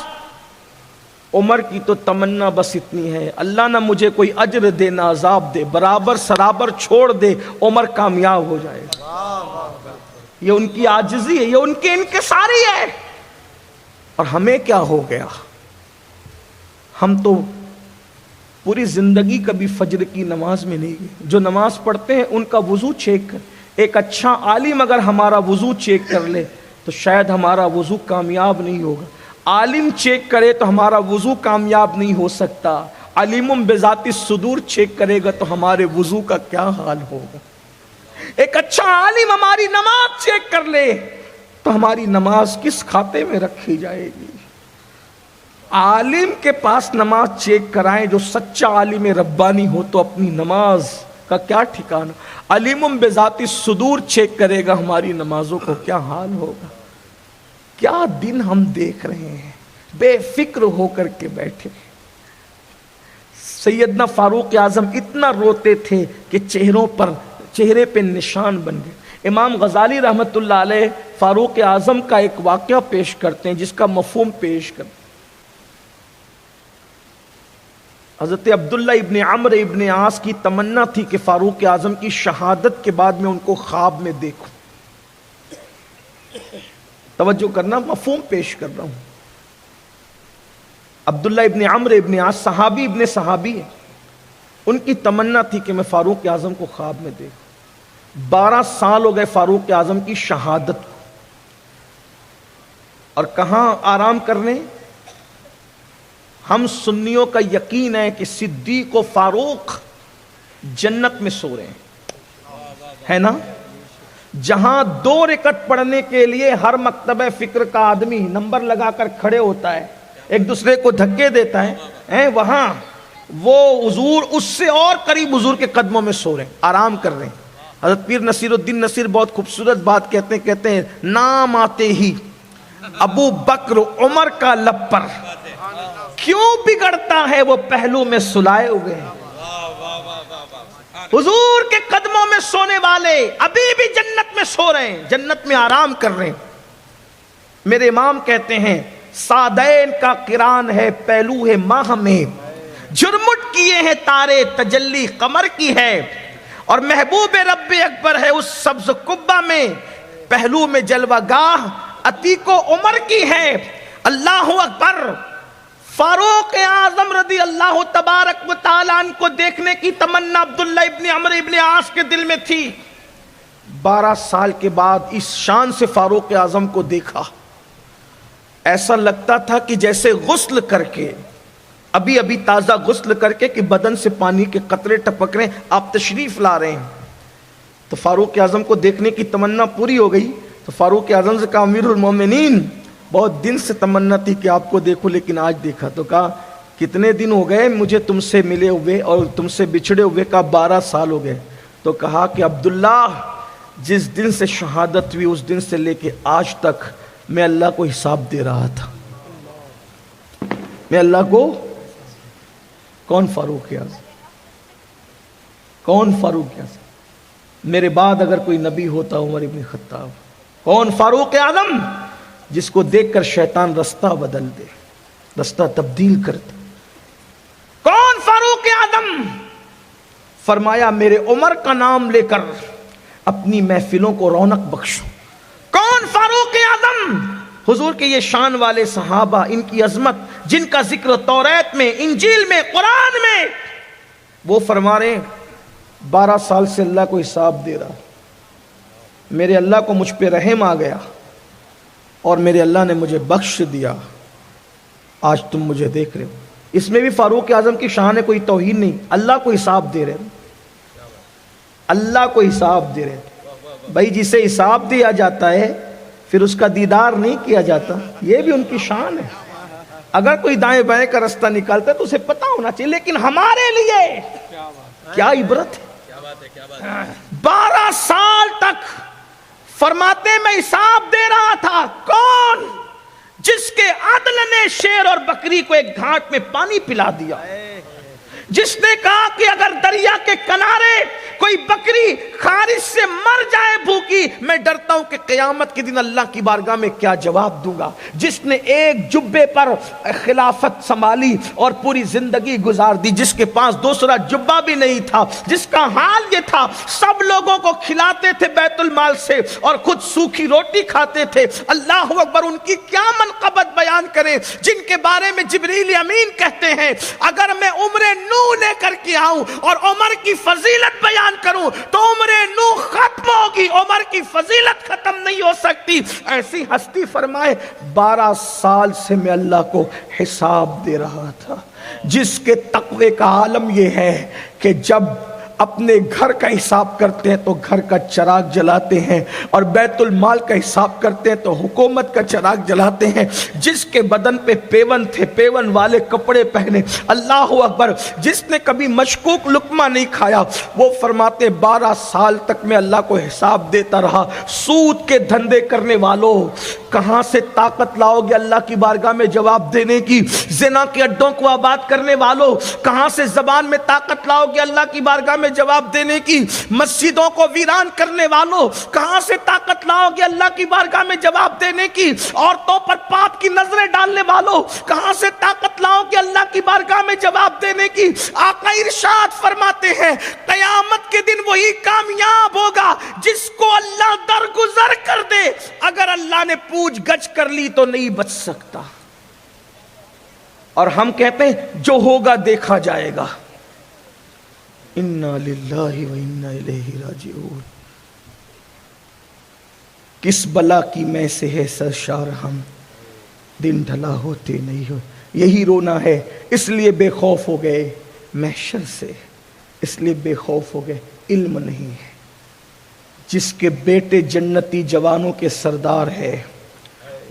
عمر کی تو تمنا بس اتنی ہے، اللہ نہ مجھے کوئی اجر دے نہ عذاب دے، برابر سرابر چھوڑ دے، عمر کامیاب ہو جائے۔ یہ ان کی عاجزی ہے، یہ ان کی انکساری ہے۔ اور ہمیں کیا ہو گیا؟ ہم تو پوری زندگی کبھی فجر کی نماز میں نہیں گئے۔ جو نماز پڑھتے ہیں ان کا وضو چیک کر، ایک اچھا عالم اگر ہمارا وضو چیک کر لے تو شاید ہمارا وضو کامیاب نہیں ہوگا۔ عالم چیک کرے تو ہمارا وضو کامیاب نہیں ہو سکتا۔ علیم بذات الصدور چیک کرے گا تو ہمارے وضو کا کیا حال ہوگا؟ ایک اچھا عالم ہماری نماز چیک کر لے تو ہماری نماز کس کھاتے میں رکھی جائے گی؟ عالم کے پاس نماز چیک کرائیں جو سچا عالم ربانی ہو تو اپنی نماز کا کیا ٹھکانہ؟ علیم بذات الصدور چیک کرے گا ہماری نمازوں کو کیا حال ہوگا؟ کیا دن ہم دیکھ رہے ہیں، بے فکر ہو کر کے بیٹھے۔ سیدنا فاروق اعظم اتنا روتے تھے کہ چہرے پہ نشان بن گئے۔ امام غزالی رحمت اللہ علیہ فاروق اعظم کا ایک واقعہ پیش کرتے ہیں جس کا مفہوم پیش کرتے ہیں۔ حضرت عبداللہ ابن عمرو ابن عاص کی تمنا تھی کہ فاروق اعظم کی شہادت کے بعد میں ان کو خواب میں دیکھوں۔ توجہ کرنا، مفہوم پیش کر رہا ہوں۔ عبداللہ ابن عمرو ابن عاص صحابی ابن صحابی ہے، ان کی تمنا تھی کہ میں فاروق اعظم کو خواب میں دیکھوں۔ 12 سال ہو گئے فاروق اعظم کی شہادت کو، اور کہاں آرام کرنے؟ ہم سنیوں کا یقین ہے کہ صدیق و فاروق جنت میں سو رہے ہیں، ہے نا؟ جہاں 2 رکعت پڑھنے کے لیے ہر مکتبہ فکر کا آدمی نمبر لگا کر کھڑے ہوتا ہے، ایک دوسرے کو دھکے دیتا ہے، وہاں وہ حضور اس سے اور قریب حضور کے قدموں میں سو رہے ہیں، آرام کر رہے ہیں۔ حضرت پیر نصیر الدین نصیر بہت خوبصورت بات کہتے ہیں نام آتے ہی ابو بکر عمر کا لب پر کیوں بگڑتا ہے وہ پہلو میں سلائے ہوئے ہیں۔ حضور کے قدموں میں سونے والے ابھی بھی جنت میں سو رہے ہیں، جنت میں آرام کر رہے ہیں۔ میرے امام کہتے ہیں سادین کا قران ہے پہلو ہے ماہ میں، جرمٹ کیے ہیں تارے تجلی قمر کی ہے، اور محبوب رب اکبر ہے اس سبز قبہ میں، پہلو میں جلوہ گاہ عتیق و عمر کی ہے۔ اللہ اکبر۔ فاروق اعظم رضی اللہ تبارک و تعالیٰ عنہ کو دیکھنے کی تمنا عبداللہ ابن عمرو ابن عاص کے دل میں تھی۔ 12 سال کے بعد اس شان سے فاروق اعظم کو دیکھا، ایسا لگتا تھا کہ جیسے غسل کر کے، ابھی تازہ غسل کر کے کہ بدن سے پانی کے قطرے ٹپک رہے ہیں، آپ تشریف لا رہے ہیں۔ تو فاروق اعظم کو دیکھنے کی تمنا پوری ہو گئی تو فاروق اعظم سے کہا امیر المومنین بہت دن سے تمنا تھی کہ آپ کو دیکھوں لیکن آج دیکھا۔ تو کہا کتنے دن ہو گئے مجھے تم سے ملے ہوئے اور تم سے بچھڑے ہوئے؟ کہا 12 سال ہو گئے۔ تو کہا کہ عبداللہ جس دن سے شہادت ہوئی اس دن سے لے کے آج تک میں اللہ کو حساب دے رہا تھا، میں اللہ کو۔ کون فاروق اعظم؟ کون فاروق اعظم؟ میرے بعد اگر کوئی نبی ہوتا عمر ابن خطاب۔ کون فاروق اعظم؟ جس کو دیکھ کر شیطان رستہ بدل دے۔ رستہ تبدیل کر دے۔ کون فاروق اعظم؟ فرمایا میرے عمر کا نام لے کر اپنی محفلوں کو رونق بخشو۔ کون فاروق اعظم؟ حضور کے یہ شان والے صحابہ، ان کی عظمت جن کا ذکر توریت میں، انجیل میں، قرآن میں، وہ فرما رہے ہیں 12 سال سے اللہ کو حساب دے رہا، میرے اللہ کو مجھ پہ رحم آ گیا اور میرے اللہ نے مجھے بخش دیا، آج تم مجھے دیکھ رہے ہو۔ اس میں بھی فاروق اعظم کی شان ہے، کوئی توہین نہیں، اللہ کو حساب دے رہے ہیں، اللہ کو حساب دے رہے ہیں۔ بھائی جسے حساب دیا جاتا ہے پھر اس کا دیدار نہیں کیا جاتا، یہ بھی ان کی شان ہے۔ اگر کوئی دائیں بائیں کا رستہ نکالتا ہے تو اسے پتا ہونا چاہیے، لیکن ہمارے لیے کیا عبرت ہے۔ 12 سال تک فرماتے میں حساب دے رہا تھا، کون؟ جس کے عدل نے شیر اور بکری کو ایک گھاٹ میں پانی پلا دیا، جس نے کہا کہ اگر دریا کے کنارے کوئی بکری خارش سے مر جائے بھوکی، میں ڈرتا ہوں کہ قیامت کے دن اللہ کی بارگاہ میں کیا جواب دوں گا، جس نے ایک جبے پر خلافت سنبھالی اور پوری زندگی گزار دی، جس کے پاس دوسرا جبہ بھی نہیں تھا، جس کا حال یہ تھا سب لوگوں کو کھلاتے تھے بیت المال سے اور خود سوکھی روٹی کھاتے تھے۔ اللہ اکبر، ان کی کیا منقبت بیان کریں جن کے بارے میں جبریل امین کہتے ہیں اگر میں عمر نو لے کر کے آؤں اور عمر کی فضیلت بیان کروں تو عمر نو ختم ہوگی، عمر کی فضیلت ختم نہیں ہو سکتی۔ ایسی ہستی فرمائے 12 سال سے میں اللہ کو حساب دے رہا تھا، جس کے تقوی کا عالم یہ ہے کہ جب اپنے گھر کا حساب کرتے ہیں تو گھر کا چراغ جلاتے ہیں، اور بیت المال کا حساب کرتے ہیں تو حکومت کا چراغ جلاتے ہیں۔ جس کے بدن پہ پیون تھے، پیون والے کپڑے پہنے، اللہ اکبر، جس نے کبھی مشکوک لقمہ نہیں کھایا، وہ فرماتے 12 سال تک میں اللہ کو حساب دیتا رہا۔ سود کے دھندے کرنے والوں، کہاں سے طاقت لاؤ گے اللہ کی بارگاہ میں جواب دینے کی؟ زنا کے اڈوں کو آباد کرنے والوں، کہاں سے زبان میں طاقت لاؤ گے اللہ کی بارگاہ میں جواب دینے کی؟ مسجدوں کو ویران کرنے والوں، کہاں سے طاقت لاؤ گے اللہ کی بارگاہ میں جواب دینے کی؟ عورتوں پر پاپ کی نظریں ڈالنے والوں، کہاں سے طاقت لاؤ گے اللہ کی بارگاہ میں جواب دینے کی؟ آقا ارشاد فرماتے ہیں قیامت کے دن وہی کامیاب ہوگا جس کو اللہ درگزر کر دے، اگر اللہ نے پوچھ گچھ کر لی تو نہیں بچ سکتا۔ اور ہم کہتے ہیں جو ہوگا دیکھا جائے گا۔ انا للہ و انا الیہ راجعون۔ کس بلا کی میں سے ہے سرشار ہم، دن ڈھلا ہوتے نہیں ہو، یہی رونا ہے اس لیے بے خوف ہو گئے محشر سے، اس لیے بے خوف ہو گئے، علم نہیں ہے۔ جس کے بیٹے جنتی جوانوں کے سردار ہے،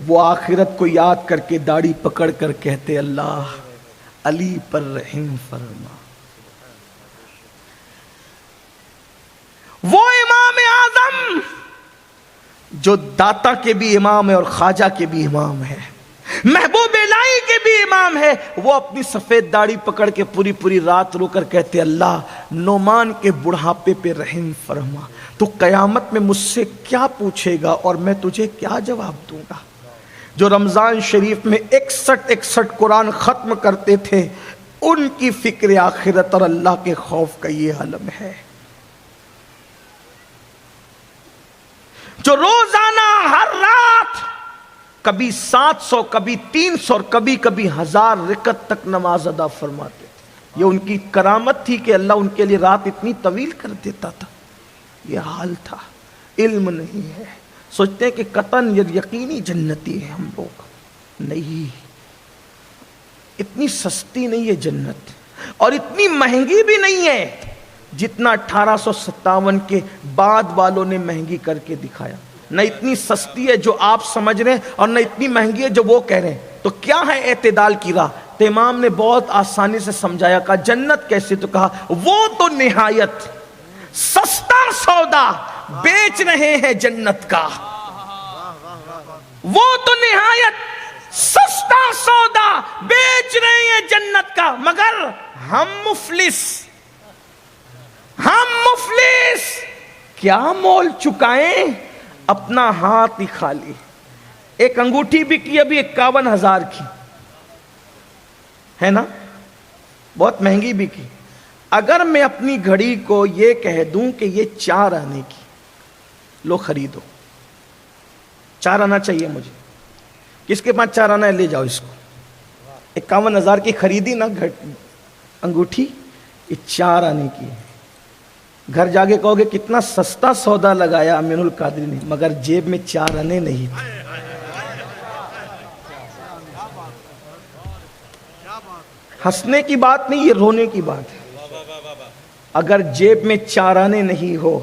وہ آخرت کو یاد کر کے داڑھی پکڑ کر کہتے اللہ علی پر رحم فرما۔ وہ امام اعظم جو داتا کے بھی امام ہے اور خواجہ کے بھی امام ہے، محبوب الہی کے بھی امام ہے، وہ اپنی سفید داڑھی پکڑ کے پوری پوری رات رو کر کہتے اللہ نعمان کے بڑھاپے پہ رحم فرما۔ تو قیامت میں مجھ سے کیا پوچھے گا اور میں تجھے کیا جواب دوں گا؟ جو رمضان شریف میں 61 قرآن ختم کرتے تھے، ان کی فکر آخرت اور اللہ کے خوف کا یہ عالم ہے۔ جو روزانہ ہر رات کبھی 700 کبھی 300 اور کبھی 1000 رکعت تک نماز ادا فرماتے تھے، یہ ان کی کرامت تھی کہ اللہ ان کے لیے رات اتنی طویل کر دیتا تھا۔ یہ حال تھا، علم نہیں ہے۔ سوچتے ہیں کہ قطعاً یقینی جنتی ہے ہم لوگ، نہیں، اتنی سستی نہیں ہے جنت، اور اتنی مہنگی بھی نہیں ہے جتنا 1857 کے بعد والوں نے مہنگی کر کے دکھایا۔ نہ اتنی سستی ہے جو آپ سمجھ رہے ہیں اور نہ اتنی مہنگی ہے جو وہ کہہ رہے ہیں۔ تو کیا ہے اعتدال کی راہ؟ تو امام نے بہت آسانی سے سمجھایا، کہا جنت کیسے؟ تو کہا وہ تو نہایت سستا سودا بیچ رہے ہیں جنت کا، وہ تو نہایت سستا سودا بیچ رہے ہیں جنت کا، مگر ہم مفلس کیا مول چکائیں؟ اپنا ہاتھ ہی خالی۔ ایک انگوٹھی بھی کی ابھی 51,000 کی، ہے نا, بہت مہنگی بکی. اگر میں اپنی گھڑی کو یہ کہہ دوں کہ یہ 4 آنے کی, لو خریدو, 4 آنا چاہیے مجھے, کس کے پاس 4 آنا ہے لے جاؤ اس کو, 51,000 کی خریدی نا انگوٹھی, یہ 4 آنے کی ہے. گھر جا کے کہو گے کتنا سستا سودا لگایا امین القادری نے, مگر جیب میں 4 آنے نہیں تھے. ہنسنے کی بات نہیں, یہ رونے کی بات ہے. اگر جیب میں 4 آنے نہیں ہو,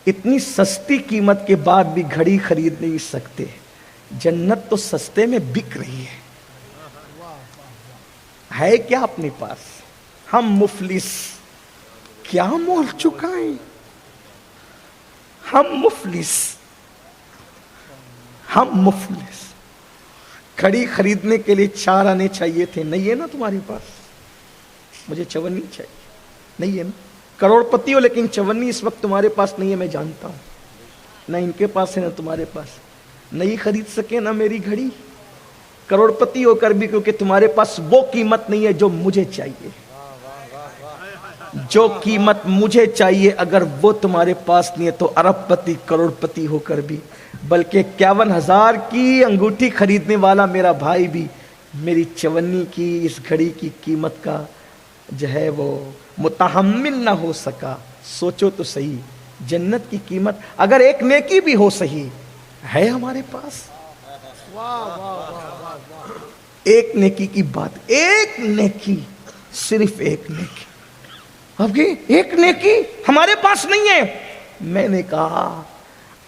اتنی سستی قیمت کے بعد بھی گھڑی خرید نہیں سکتے. جنت تو سستے میں بک رہی ہے کیا اپنے پاس؟ ہم مفلس کیا مول چکائیں, ہم مفلس. گھڑی خریدنے کے لیے 4 آنے چاہیے تھے, نہیں ہے نا تمہارے پاس. مجھے 54 چاہیے, نہیں ہے نا. کروڑ پتی ہو لیکن 54 اس وقت تمہارے پاس نہیں ہے, میں جانتا ہوں. نہ ان کے پاس ہے نہ تمہارے پاس. نہیں خرید سکے نا میری گھڑی, کروڑ پتی ہو کر بھی, کیونکہ تمہارے پاس وہ قیمت نہیں ہے جو مجھے چاہیے. جو قیمت مجھے چاہیے اگر وہ تمہارے پاس نہیں ہے تو ارب پتی کروڑ پتی ہو کر بھی, بلکہ 51,000 کی انگوٹھی خریدنے والا میرا بھائی بھی میری 54 کی اس گھڑی کی قیمت کا جو ہے وہ متحمل نہ ہو سکا. سوچو تو صحیح, جنت کی قیمت اگر ایک نیکی بھی ہو صحیح ہے ہمارے پاس. ایک نیکی کی بات, ایک نیکی, صرف ایک نیکی. اب یہ ایک نیکی ہمارے پاس نہیں ہے. میں نے کہا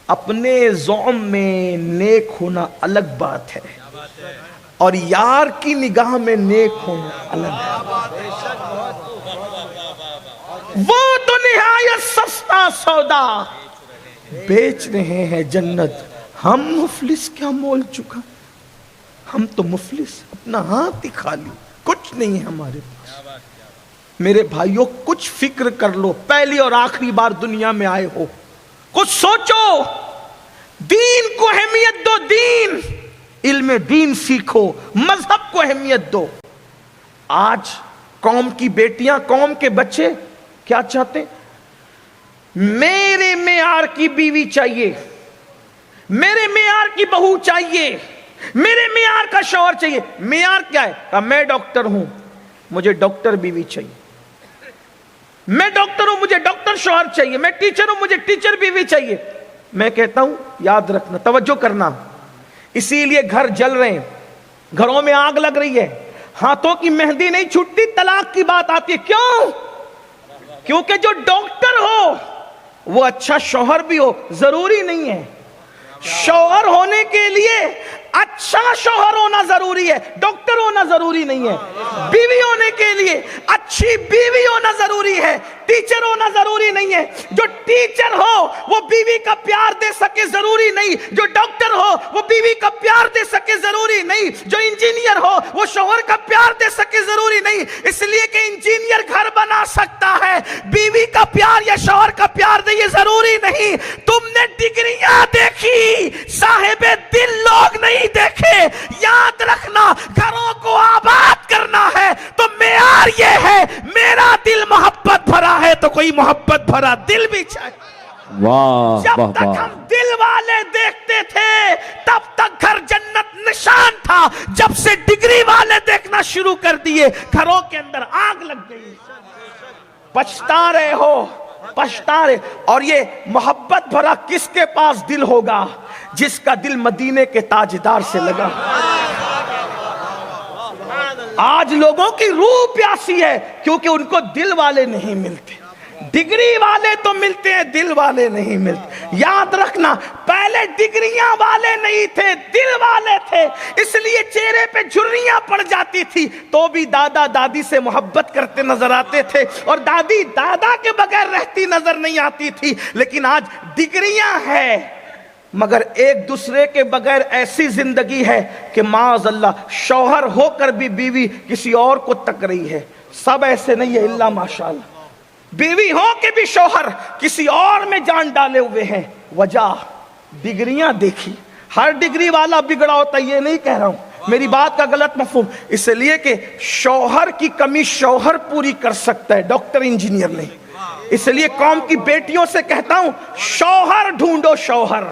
اپنے زوم میں نیک ہونا الگ بات ہے, اور یار کی نگاہ میں نیک ہونا الگ ہے. وہ تو نہایت سستا سودا بیچ رہے ہیں جنت, ہم مفلس کیا مول چکا. ہم تو مفلس, اپنا ہاتھ ہی خالی, کچھ نہیں ہے ہمارے پاس. میرے بھائیوں کچھ فکر کر لو, پہلی اور آخری بار دنیا میں آئے ہو, کچھ سوچو, دین کو اہمیت دو. دین, علم دین سیکھو, مذہب کو اہمیت دو. آج قوم کی بیٹیاں, قوم کے بچے کیا چاہتے ہیں؟ میرے معیار کی بیوی چاہیے, میرے معیار کی بہو چاہیے, میرے معیار کا شوہر چاہیے. معیار کیا ہے؟ میں ڈاکٹر ہوں, مجھے ڈاکٹر بیوی چاہیے. میں ڈاکٹر ہوں, مجھے ڈاکٹر شوہر چاہیے. میں ٹیچر ہوں, مجھے ٹیچر بیوی چاہیے. میں کہتا ہوں یاد رکھنا, توجہ کرنا, اسی لیے گھر جل رہے ہیں, گھروں میں آگ لگ رہی ہے, ہاتھوں کی مہندی نہیں چھوٹتی, طلاق کی بات آتی ہے. کیوں؟ کیونکہ جو ڈاکٹر ہو وہ اچھا شوہر بھی ہو ضروری نہیں ہے. شوہر ہونے کے لیے اچھا شوہر ہونا ضروری ہے, ڈاکٹر ہونا ضروری نہیں ہے. بیوی ہونے کے لیے اچھی بیوی ہونا ضروری ہے, ٹیچر ہونا ضروری نہیں ہے. جو ٹیچر ہو وہ بیوی کا پیار دے سکے ضروری نہیں, جو ڈاکٹر ہو وہ بیوی کا پیار دے سکے ضروری نہیں, جو انجینئر ہو وہ شوہر کا پیار دے سکے ضروری نہیں. اس لیے کہ انجینئر گھر بنا سکتا ہے, بیوی کا پیار یا شوہر کا پیار دے یہ ضروری نہیں. تم نے ڈگریاں دیکھی, صاحب دل لوگ نہیں دیکھے. یاد رکھنا, گھروں کو آباد کرنا ہے تو معیار یہ ہے, میرا دل محبت بھرا ہے تو کوئی محبت بھرا دل بھی چاہیے. واہ جب واہ تک واہ, ہم دل والے دیکھتے تھے تب تک گھر جنت نشان تھا. جب سے ڈگری والے دیکھنا شروع کر دیے گھروں کے اندر آگ لگ گئی. پچھتا رہے ہو, پچھتا رہے. اور یہ محبت بھرا کس کے پاس دل ہوگا؟ جس کا دل مدینے کے تاجدار سے لگا. آج لوگوں کی روح پیاسی ہے کیونکہ ان کو دل والے نہیں ملتے. ڈگری والے تو ملتے ہیں, دل والے نہیں ملتے. یاد رکھنا, پہلے ڈگریاں والے نہیں تھے, دل والے تھے. اس لیے چہرے پہ جھریاں پڑ جاتی تھی تو بھی دادا دادی سے محبت کرتے نظر آتے تھے, اور دادی دادا کے بغیر رہتی نظر نہیں آتی تھی. لیکن آج ڈگریاں ہیں مگر ایک دوسرے کے بغیر ایسی زندگی ہے کہ معاذ اللہ شوہر ہو کر بھی بیوی کسی اور کو تک رہی ہے. سب ایسے نہیں ہے الا ماشاءاللہ. بیوی ہو کے بھی شوہر کسی اور میں جان ڈالے ہوئے ہیں. وجہ ڈگریاں دیکھی. ہر ڈگری والا بگڑا ہوتا یہ نہیں کہہ رہا ہوں, میری بات کا غلط مفہوم، اس لیے کہ شوہر کی کمی شوہر پوری کر سکتا ہے، ڈاکٹر انجینئر نہیں۔ اس لیے قوم کی بیٹیوں سے کہتا ہوں شوہر ڈھونڈو، شوہر،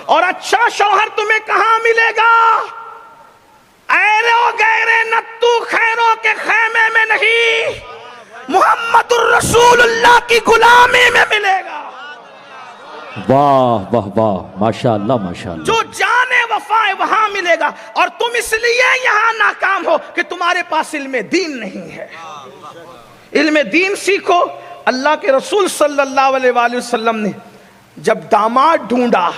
اور اچھا شوہر تمہیں کہاں ملے گا؟ ایرو گیرے نتو خیروں کے خیمے میں نہیں، محمد الرسول اللہ کی غلامی میں ملے گا۔ واہ واہ واہ، ماشاء اللہ ماشاء اللہ۔ جو جانے وفا ہے وہاں ملے گا، اور تم اس لیے یہاں ناکام ہو کہ تمہارے پاس علم دین نہیں ہے۔ علم دین سیکھو۔ اللہ کے رسول صلی اللہ علیہ وآلہ وسلم نے جب داماد ڈھونڈا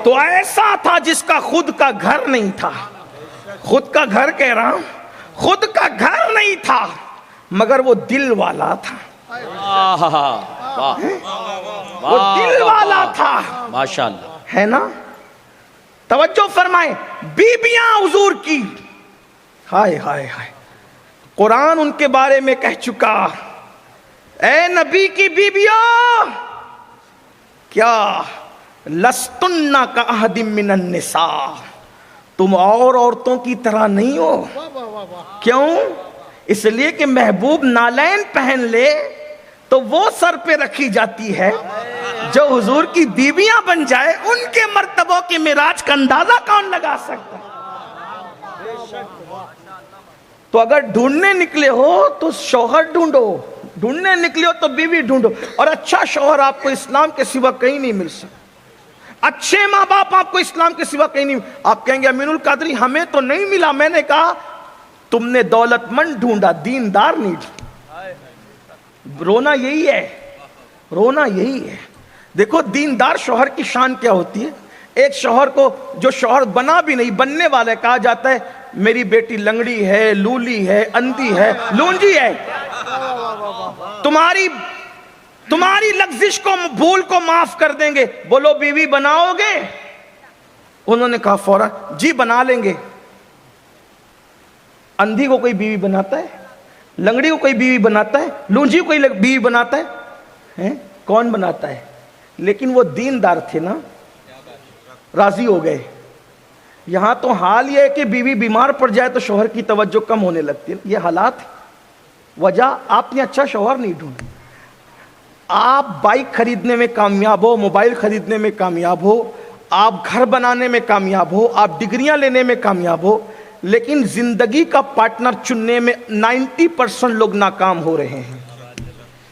تو ایسا تھا جس کا خود کا گھر نہیں تھا، خود کا گھر کہہ رہا ہوں، خود کا گھر نہیں تھا مگر وہ دل والا تھا، وہ دل والا تھا، ماشاء اللہ ہے نا؟ توجہ فرمائیں، بیبیاں حضور کی، ہائے ہائے ہائے، قرآن ان کے بارے میں کہہ چکا، اے نبی کی بیبیوں، کیا لستن کا احد من النساء، تم اور عورتوں کی طرح نہیں ہو۔ کیوں؟ اس لیے کہ محبوب نالین پہن لے تو وہ سر پہ رکھی جاتی ہے، جو حضور کی بیویاں بن جائے ان کے مرتبوں کے معراج کا اندازہ کون لگا سکتا؟ تو اگر ڈھونڈنے نکلے ہو تو شوہر ڈھونڈو، ڈھونڈنے نکلے ہو تو بیوی ڈھونڈو، اور اچھا شوہر آپ کو اسلام کے سوا کہیں نہیں مل سکتا، اچھے ماں باپ آپ کو اسلام کے سوا کہیں نہیں۔ آپ کہیں گے امین القادری ہمیں تو نہیں ملا، میں نے کہا تم نے دولت مند ڈھونڈا، دیندار نہیں ڈھونڈا۔ رونا یہی ہے، رونا یہی ہے۔ دیکھو دیندار شوہر کی شان کیا ہوتی ہے۔ ایک شوہر کو جو شوہر بنا بھی نہیں، بننے والا کہا جاتا ہے میری بیٹی لنگڑی ہے، لولی ہے، اندھی ہے، لونجی ہے، تمہاری لغزش کو، بھول کو معاف کر دیں گے، بولو بیوی بناؤ گے؟ انہوں نے کہا فوراً جی بنا لیں گے۔ اندھی کو کوئی بیوی بناتا ہے؟ لنگڑی کو کوئی بیوی بناتا ہے؟ لونجی کو کوئی بیوی بناتا ہے؟ کون بناتا ہے؟ لیکن وہ دیندار تھے نا، راضی ہو گئے۔ یہاں تو حال یہ ہے کہ بیوی بیمار پڑ جائے تو شوہر کی توجہ کم ہونے لگتی ہے۔ یہ حالات، وجہ آپ نے اچھا شوہر نہیں ڈھونڈا۔ آپ بائک خریدنے میں کامیاب ہو، موبائل خریدنے میں کامیاب ہو، آپ گھر بنانے میں کامیاب ہو، آپ ڈگریاں لینے میں کامیاب ہو، لیکن زندگی کا پارٹنر چننے میں 90% لوگ ناکام ہو رہے ہیں،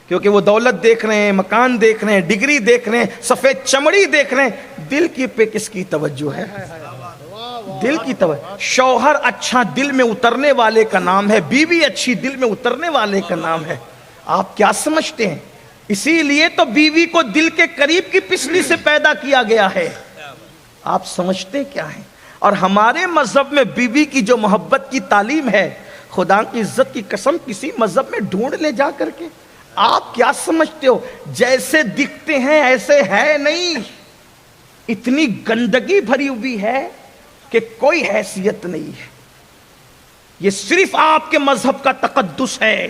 کیونکہ وہ دولت دیکھ رہے ہیں، مکان دیکھ رہے ہیں، ڈگری دیکھ رہے ہیں، سفید چمڑی دیکھ رہے ہیں۔ دل کی پہ کس کی توجہ ہے؟ دل کی توجہ۔ شوہر اچھا دل میں اترنے والے کا نام ہے، بیوی اچھی دل میں اترنے والے کا نام ہے۔ آپ کیا سمجھتے ہیں؟ اسی لیے تو بیوی کو دل کے قریب کی پسلی سے پیدا کیا گیا ہے۔ آپ سمجھتے کیا ہیں؟ اور ہمارے مذہب میں بیوی کی جو محبت کی تعلیم ہے، خدا کی عزت کی قسم کسی مذہب میں ڈھونڈ لے جا کر کے۔ آپ کیا سمجھتے ہو جیسے دکھتے ہیں ایسے ہے نہیں، اتنی گندگی بھری ہوئی ہے کہ کوئی حیثیت نہیں ہے۔ یہ صرف آپ کے مذہب کا تقدس ہے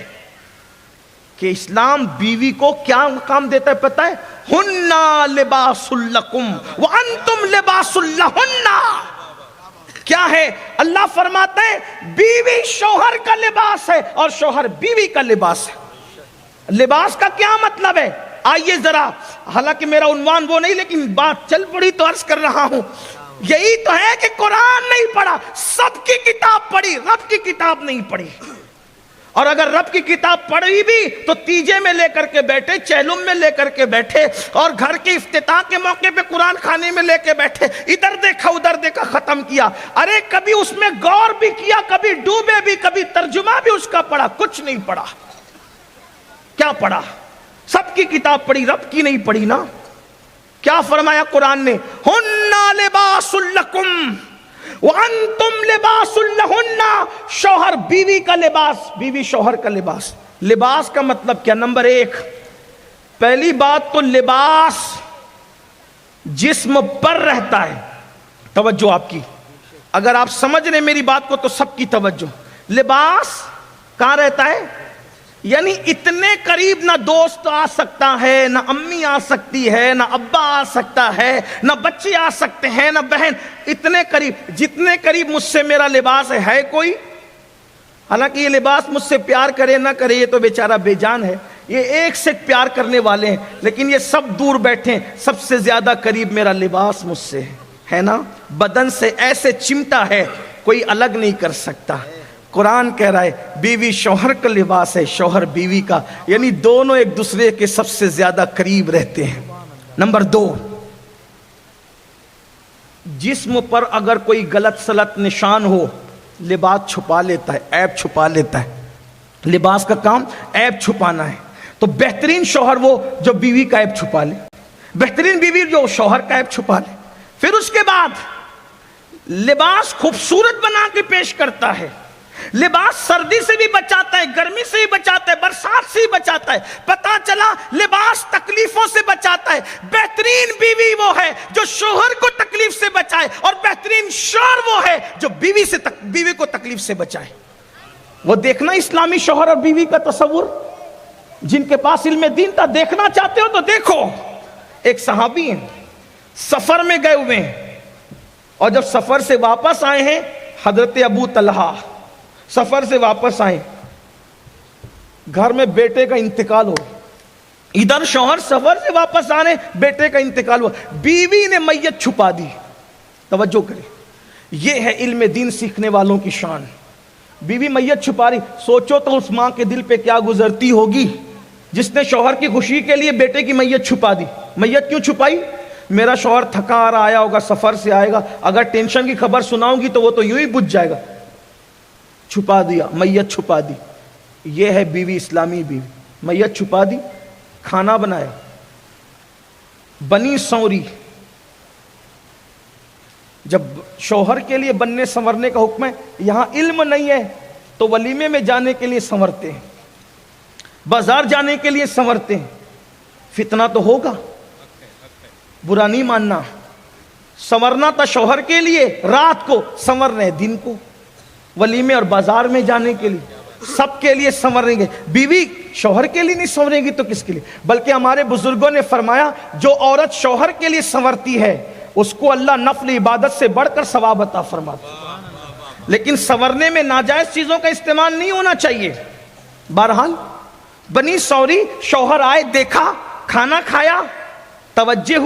کہ اسلام بیوی کو کیا مقام دیتا ہے پتہ ہے؟ ہننا لباس لکم وانتم لباس لہن۔ کیا ہے؟ اللہ فرماتا ہے بیوی شوہر کا لباس ہے اور شوہر بیوی کا لباس ہے۔ لباس کا کیا مطلب ہے؟ آئیے ذرا، حالانکہ میرا عنوان وہ نہیں لیکن بات چل پڑی تو عرض کر رہا ہوں۔ یہی تو ہے کہ قرآن نہیں پڑھا، سب کی کتاب پڑھی، رب کی کتاب نہیں پڑھی۔ اور اگر رب کی کتاب پڑھی بھی تو تیجے میں لے کر کے بیٹھے، چہلم میں لے کر کے بیٹھے، اور گھر کے افتتاح کے موقع پہ قرآن خانے میں لے کے بیٹھے، ادھر دیکھا ادھر دیکھا ختم کیا۔ ارے کبھی اس میں غور بھی کیا، کبھی ڈوبے بھی، کبھی ترجمہ بھی اس کا پڑھا؟ کچھ نہیں پڑھا۔ کیا پڑھا؟ سب کی کتاب پڑھی، رب کی نہیں پڑھی نا۔ کیا فرمایا قرآن نے؟ ہننا لباس لکم وانتم لباس لہن۔ شوہر بیوی کا لباس، بیوی شوہر کا لباس۔ لباس کا مطلب کیا؟ نمبر ایک، پہلی بات تو لباس جسم پر رہتا ہے۔ توجہ آپ کی، اگر آپ سمجھ رہے میری بات کو تو سب کی توجہ۔ لباس کہاں رہتا ہے؟ یعنی اتنے قریب نہ دوست آ سکتا ہے، نہ امی آ سکتی ہے، نہ ابا آ سکتا ہے، نہ بچے آ سکتے ہیں، نہ بہن. اتنے قریب، جتنے قریب مجھ سے میرا لباس ہے کوئی. حالانکہ یہ لباس مجھ سے پیار کرے نہ کرے یہ تو بیچارہ بے جان ہے، یہ ایک سے پیار کرنے والے ہیں، لیکن یہ سب دور بیٹھے ہیں. سب سے زیادہ قریب میرا لباس مجھ سے ہے نا، بدن سے ایسے چمٹا ہے کوئی الگ نہیں کر سکتا. قرآن کہہ رہا ہے بیوی شوہر کا لباس ہے، شوہر بیوی کا، یعنی دونوں ایک دوسرے کے سب سے زیادہ قریب رہتے ہیں. نمبر 2، جسم پر اگر کوئی غلط سلط نشان ہو لباس چھپا لیتا ہے، عیب چھپا لیتا ہے. لباس کا کام عیب چھپانا ہے. تو بہترین شوہر وہ جو بیوی کا عیب چھپا لے، بہترین بیوی جو شوہر کا عیب چھپا لے. پھر اس کے بعد لباس خوبصورت بنا کے پیش کرتا ہے. لباس سردی سے بھی بچاتا ہے، گرمی سے بھی بچاتا ہے، برسات سے بھی بچاتا ہے. پتا چلا لباس تکلیفوں سے بچاتا ہے. بہترین بیوی وہ ہے جو شوہر کو تکلیف سے بچائے، اور بہترین شوہر وہ ہے جو بیوی کو تکلیف سے بچائے. وہ دیکھنا اسلامی شوہر اور بیوی کا تصور، جن کے پاس علم دین تھا. دیکھنا چاہتے ہو تو دیکھو. ایک صحابی ہیں، سفر میں گئے ہوئے ہیں، اور جب سفر سے واپس آئے ہیں، حضرت ابو طلحہ سفر سے واپس آئے، گھر میں بیٹے کا انتقال ہو. ادھر شوہر سفر سے واپس آنے، بیٹے کا انتقال ہوا، بیوی نے میت چھپا دی. توجہ کریں، یہ ہے علم دین سیکھنے والوں کی شان. بیوی میت چھپا رہی، سوچو تو اس ماں کے دل پہ کیا گزرتی ہوگی جس نے شوہر کی خوشی کے لیے بیٹے کی میت چھپا دی. میت کیوں چھپائی؟ میرا شوہر تھکا آ رہا آیا ہوگا، سفر سے آئے گا، اگر ٹینشن کی خبر سناؤں گی تو وہ تو یوں ہی بجھ جائے گا. چھپا دیا، میت چھپا دی. یہ ہے بیوی، اسلامی بیوی. میت چھپا دی، کھانا بنایا، بنی سنوری. جب شوہر کے لیے بننے سنورنے کا حکم ہے، یہاں علم نہیں ہے تو ولیمے میں جانے کے لیے سنورتے ہیں، بازار جانے کے لیے سنورتے ہیں. فتنہ تو ہوگا، برا نہیں ماننا. سنورنا تھا شوہر کے لیے رات کو، سنور رہے دن کو، ولیمے اور بازار میں جانے کے لیے، سب کے لیے سنوریں گے. بیوی شوہر کے لیے نہیں سنورے گی تو کس کے لیے؟ بلکہ ہمارے بزرگوں نے فرمایا جو عورت شوہر کے لیے سنورتی ہے اس کو اللہ نفل عبادت سے بڑھ کر ثواب عطا فرماتا ہے. لیکن سنورنے میں ناجائز چیزوں کا استعمال نہیں ہونا چاہیے. بہرحال بنی سوری، شوہر آئے، دیکھا، کھانا کھایا، توجہ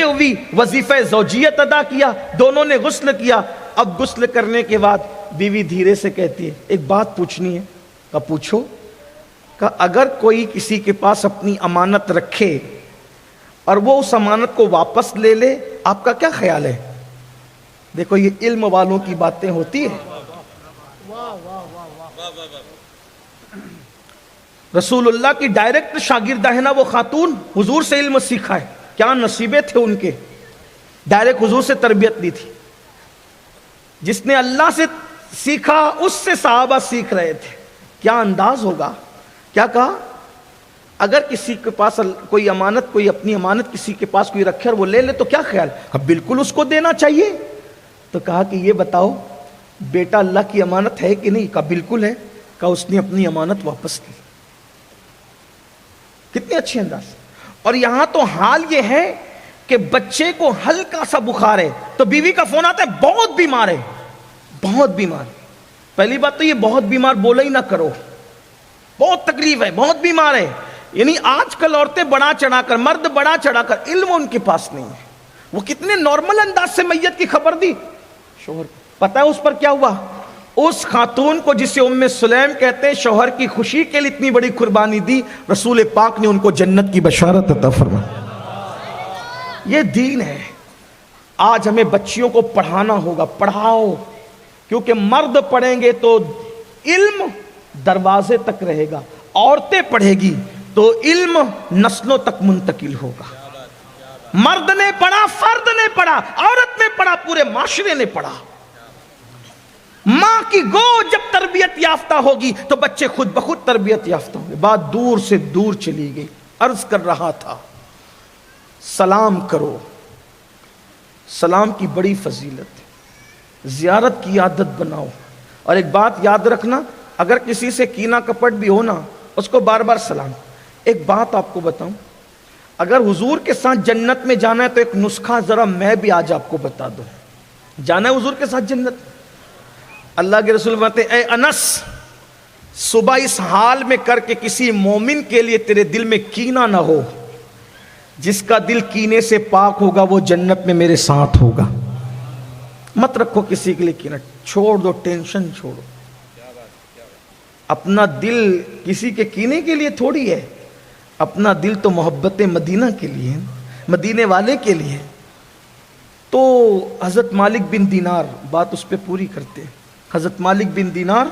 ہوئی، وظیفہ زوجیت ادا کیا، دونوں نے غسل کیا. اب غسل کرنے کے بعد بیوی دھیرے سے کہتی ہے ایک بات پوچھنی ہے. کہا پوچھو. کہا اگر کوئی کسی کے پاس اپنی امانت رکھے اور وہ اس امانت کو واپس لے لے، آپ کا کیا خیال ہے؟ دیکھو یہ علم والوں کی باتیں ہوتی ہے. رسول اللہ کی ڈائریکٹ شاگردہ ہے نا وہ خاتون، حضور سے علم سیکھا ہے. کیا نصیبے تھے ان کے، ڈائریکٹ حضور سے تربیت لی تھی. جس نے اللہ سے سیکھا اس سے صحابہ سیکھ رہے تھے. کیا انداز ہوگا. کیا کہا اگر کسی کے پاس کوئی امانت، کوئی اپنی امانت کسی کے پاس کوئی رکھے اور وہ لے لے تو کیا خیال؟ اب بالکل اس کو دینا چاہیے. تو کہا کہ یہ بتاؤ بیٹا اللہ کی امانت ہے کہ نہیں؟ کہا بالکل ہے. کہا اس نے اپنی امانت واپس کی. کتنے اچھے انداز. اور یہاں تو حال یہ ہے کہ بچے کو ہلکا سا بخار ہے تو بیوی کا فون آتا ہے بہت بیمار ہے، بہت بیمار. پہلی بات تو یہ بہت بیمار بولا ہی نہ کرو، بہت تکلیف ہے، بہت بیمار ہے. یعنی آج کل عورتیں بڑا چڑھا کر، مرد بڑا چڑھا کر، علم ان کے پاس نہیں ہے. وہ کتنے نارمل انداز سے میت کی خبر دی شوہر کو. پتہ ہے اس پر کیا ہوا؟ اس خاتون کو جسے ام سلیم کہتے ہیں، شوہر کی خوشی کے لیے اتنی بڑی قربانی دی، رسول پاک نے ان کو جنت کی بشارت عطا فرمائی. یہ دین ہے. آج ہمیں بچیوں کو پڑھانا ہوگا. پڑھاؤ، کیونکہ مرد پڑھیں گے تو علم دروازے تک رہے گا، عورتیں پڑھے گی تو علم نسلوں تک منتقل ہوگا. مرد نے پڑھا، فرد نے پڑھا، عورت نے پڑھا، پورے معاشرے نے پڑھا. ماں کی گود جب تربیت یافتہ ہوگی تو بچے خود بخود تربیت یافتہ ہوں گے. بات دور سے دور چلی گئی. عرض کر رہا تھا سلام کرو. سلام کی بڑی فضیلت ہے. زیارت کی عادت بناؤ. اور ایک بات یاد رکھنا، اگر کسی سے کینہ کپٹ بھی ہو نا اس کو بار بار سلام. ایک بات آپ کو بتاؤں, اگر حضور کے ساتھ جنت میں جانا ہے تو ایک نسخہ ذرا میں بھی آج آپ کو بتا دوں. جانا ہے حضور کے ساتھ جنت, اللہ کے رسول فرماتے ہیں اے انس صبح اس حال میں کر کے کسی مومن کے لیے تیرے دل میں کینہ نہ ہو, جس کا دل کینے سے پاک ہوگا وہ جنت میں میرے ساتھ ہوگا. مت رکھو کسی کے لیے کینہ, چھوڑ دو, ٹینشن چھوڑو. اپنا دل کسی کے کینے کے لیے تھوڑی ہے, اپنا دل تو محبت مدینہ کے لیے ہے, مدینے والے کے لیے. تو حضرت مالک بن دینار, بات اس پہ پوری کرتے ہیں. حضرت مالک بن دینار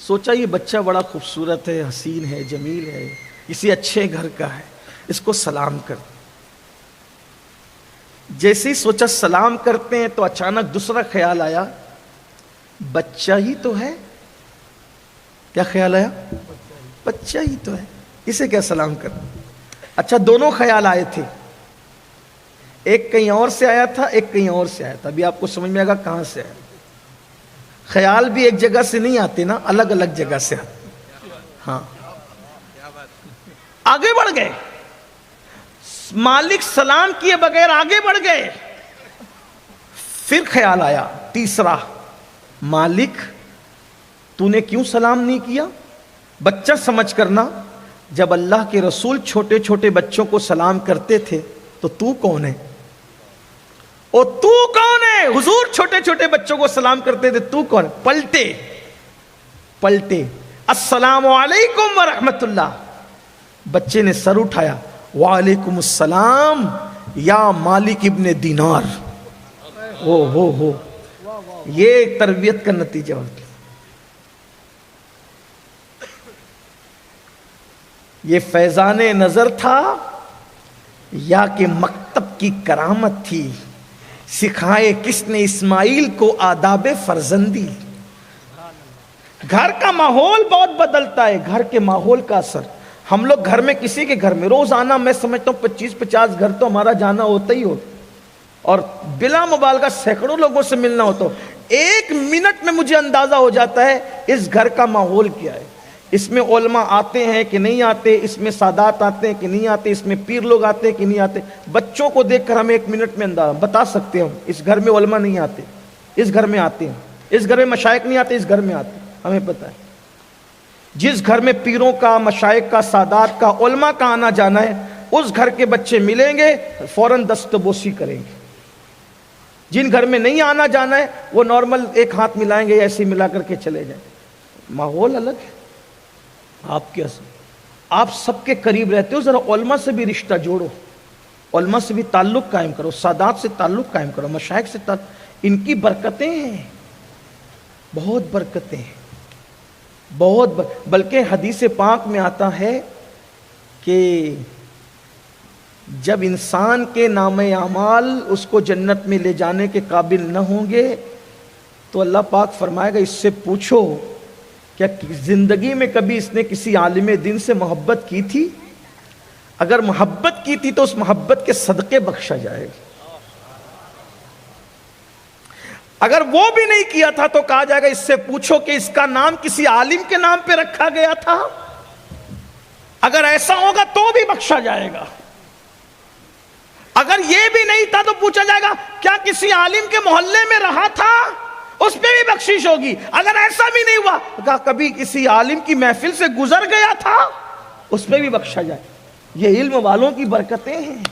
سوچا یہ بچہ بڑا خوبصورت ہے, حسین ہے, جمیل ہے, کسی اچھے گھر کا ہے, اس کو سلام کر. جیسے ہی سوچا سلام کرتے ہیں تو اچانک دوسرا خیال آیا, بچہ ہی تو ہے. کیا خیال آیا؟ بچہ ہی تو ہے, اسے کیا سلام کر. اچھا دونوں خیال آئے تھے, ایک کہیں اور سے آیا تھا, ایک کہیں اور سے آیا تھا. ابھی آپ کو سمجھ میں آئے گا کہاں سے آیا. خیال بھی ایک جگہ سے نہیں آتے نا, الگ الگ جگہ سے آتے. ہاں آگے بڑھ گئے, مالک سلام کیے بغیر آگے بڑھ گئے. پھر خیال آیا تیسرا, مالک تو نے کیوں سلام نہیں کیا؟ بچہ سمجھ کرنا, جب اللہ کے رسول چھوٹے چھوٹے بچوں کو سلام کرتے تھے تو کون ہے؟ او تو کون ہے؟ حضور چھوٹے چھوٹے بچوں کو سلام کرتے تھے, تو کون ہے؟ پلٹے السلام علیکم ورحمت اللہ. بچے نے سر اٹھایا, وعلیکم السلام یا مالک ابن دینار. ہو یہ تربیت کا نتیجہ ہوتا. یہ فیضان نظر تھا یا کہ مکتب کی کرامت تھی؟ سکھائے کس نے اسماعیل کو آداب فرزندی؟ گھر کا ماحول بہت بدلتا ہے, گھر کے ماحول کا اثر. ہم لوگ گھر میں کسی کے گھر میں روزانہ میں سمجھتا ہوں 25-50 گھر تو ہمارا جانا ہوتا ہی ہوتا, اور بلا مبالغہ سینکڑوں لوگوں سے ملنا ہوتا. ایک منٹ میں مجھے اندازہ ہو جاتا ہے اس گھر کا ماحول کیا ہے, اس میں علماء آتے ہیں کہ نہیں آتے, اس میں سادات آتے ہیں کہ نہیں آتے, اس میں پیر لوگ آتے ہیں کہ نہیں آتے. بچوں کو دیکھ کر ہمیں ایک منٹ میں اندازہ بتا سکتے ہیں, اس گھر میں علماء نہیں آتے, اس گھر میں آتے ہیں, اس گھر میں مشائخ نہیں آتے, اس گھر میں آتے ہیں. ہمیں پتہ ہے جس گھر میں پیروں کا, مشائخ کا, سادات کا, علماء کا آنا جانا ہے, اس گھر کے بچے ملیں گے فوراً دستبوسی کریں گے. جن گھر میں نہیں آنا جانا ہے وہ نارمل ایک ہاتھ ملائیں گے, ایسے ملا کر کے چلے جائیں. ماحول الگ ہے. آپ سب کے قریب رہتے ہو, ذرا علماء سے بھی رشتہ جوڑو, علماء سے بھی تعلق قائم کرو, سادات سے تعلق قائم کرو, مشائخ سے تعلق. ان کی برکتیں ہیں, بہت برکتیں ہیں, بلکہ حدیث پاک میں آتا ہے کہ جب انسان کے نام اعمال اس کو جنت میں لے جانے کے قابل نہ ہوں گے تو اللہ پاک فرمائے گا اس سے پوچھو کیا زندگی میں کبھی اس نے کسی عالم دین سے محبت کی تھی؟ اگر محبت کی تھی تو اس محبت کے صدقے بخشا جائے گا. اگر وہ بھی نہیں کیا تھا تو کہا جائے گا اس سے پوچھو کہ اس کا نام کسی عالم کے نام پہ رکھا گیا تھا. اگر ایسا ہوگا تو بھی بخشا جائے گا. اگر یہ بھی نہیں تھا تو پوچھا جائے گا کیا کسی عالم کے محلے میں رہا تھا؟ اس پہ بھی بخشش ہوگی. اگر ایسا بھی نہیں ہوا کہا کبھی کسی عالم کی محفل سے گزر گیا تھا, اس پہ بھی بخشا جائے. یہ علم والوں کی برکتیں ہیں.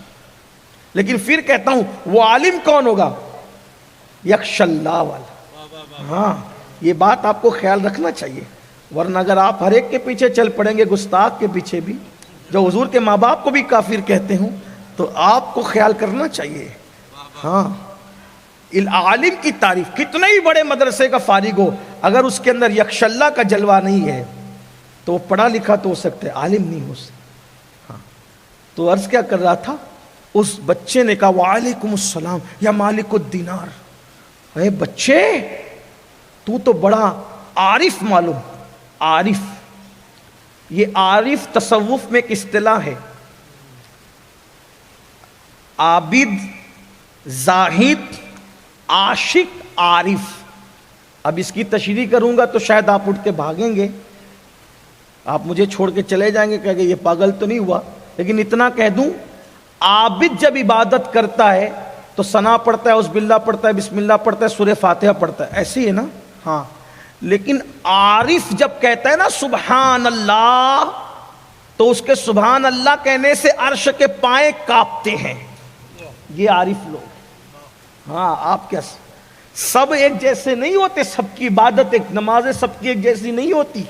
لیکن پھر کہتا ہوں وہ عالم کون ہوگا؟ یخش اللہ والا. ہاں یہ بات آپ کو خیال رکھنا چاہیے, ورنہ اگر آپ ہر ایک کے پیچھے چل پڑیں گے, گستاخ کے پیچھے بھی, جو حضور کے ماں باپ کو بھی کافر کہتے ہوں, تو آپ کو خیال کرنا چاہیے. ہاں عالم کی تعریف, کتنے ہی بڑے مدرسے کا فارغ ہو, اگر اس کے اندر یکش اللہ کا جلوہ نہیں ہے تو وہ پڑھا لکھا تو ہو سکتا ہے, عالم نہیں ہو سکتا. ہاں تو عرض کیا کر رہا تھا, اس بچے نے کہا وعلیکم السلام یا مالک الدینار. اے بچے تو تو بڑا عارف معلوم. عارف, یہ عارف تصوف میں ایک اصطلاح ہے. عابد, زاہد, عاشق, عارف. اب اس کی تشریح کروں گا تو شاید آپ اٹھ کے بھاگیں گے, آپ مجھے چھوڑ کے چلے جائیں گے, کہیں گے یہ پاگل تو نہیں ہوا. لیکن اتنا کہہ دوں, عابد جب عبادت کرتا ہے تو ثنا پڑھتا ہے, عوذ باللہ پڑھتا ہے, بسم اللہ پڑھتا ہے, سورہ فاتحہ پڑھتا ہے, ایسے ہی ہے نا؟ ہاں. لیکن عارف جب کہتا ہے نا سبحان اللہ, تو اس کے سبحان اللہ کہنے سے عرش کے پائیں کانپتے ہیں. یہ عارف لوگ. ہاں, آپ کیا سب ایک جیسے نہیں ہوتے, سب کی عبادت ایک, نمازیں سب کی ایک جیسی نہیں ہوتی.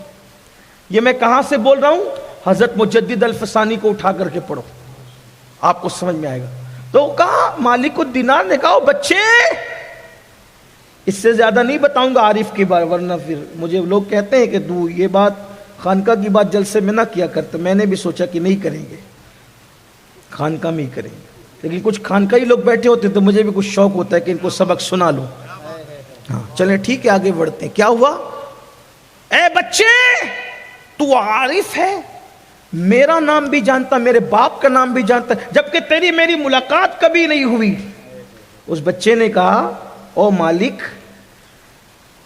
یہ میں کہاں سے بول رہا ہوں؟ حضرت مجدد الفسانی کو اٹھا کر کے پڑھو, آپ کو سمجھ میں آئے گا. تو کہا مالک الدینار نے کہا بچے, اس سے زیادہ نہیں بتاؤں گا عارف کی بات, ورنہ پھر مجھے لوگ کہتے ہیں کہ تو یہ بات خانقاہ کی بات جلسے میں نہ کیا کرتے. میں نے بھی سوچا کہ نہیں کریں گے, خانقاہ میں ہی کریں گے. لیکن کچھ خانقاہی لوگ بیٹھے ہوتے تو مجھے بھی کچھ شوق ہوتا ہے کہ ان کو سبق سنا لوں. ہاں چلیں ٹھیک ہے, آگے بڑھتے ہیں. کیا ہوا؟ اے بچے, تو عارف ہے, میرا نام بھی جانتا, میرے باپ کا نام بھی جانتا, جبکہ تیری میری ملاقات کبھی نہیں ہوئی. اس بچے نے کہا او مالک,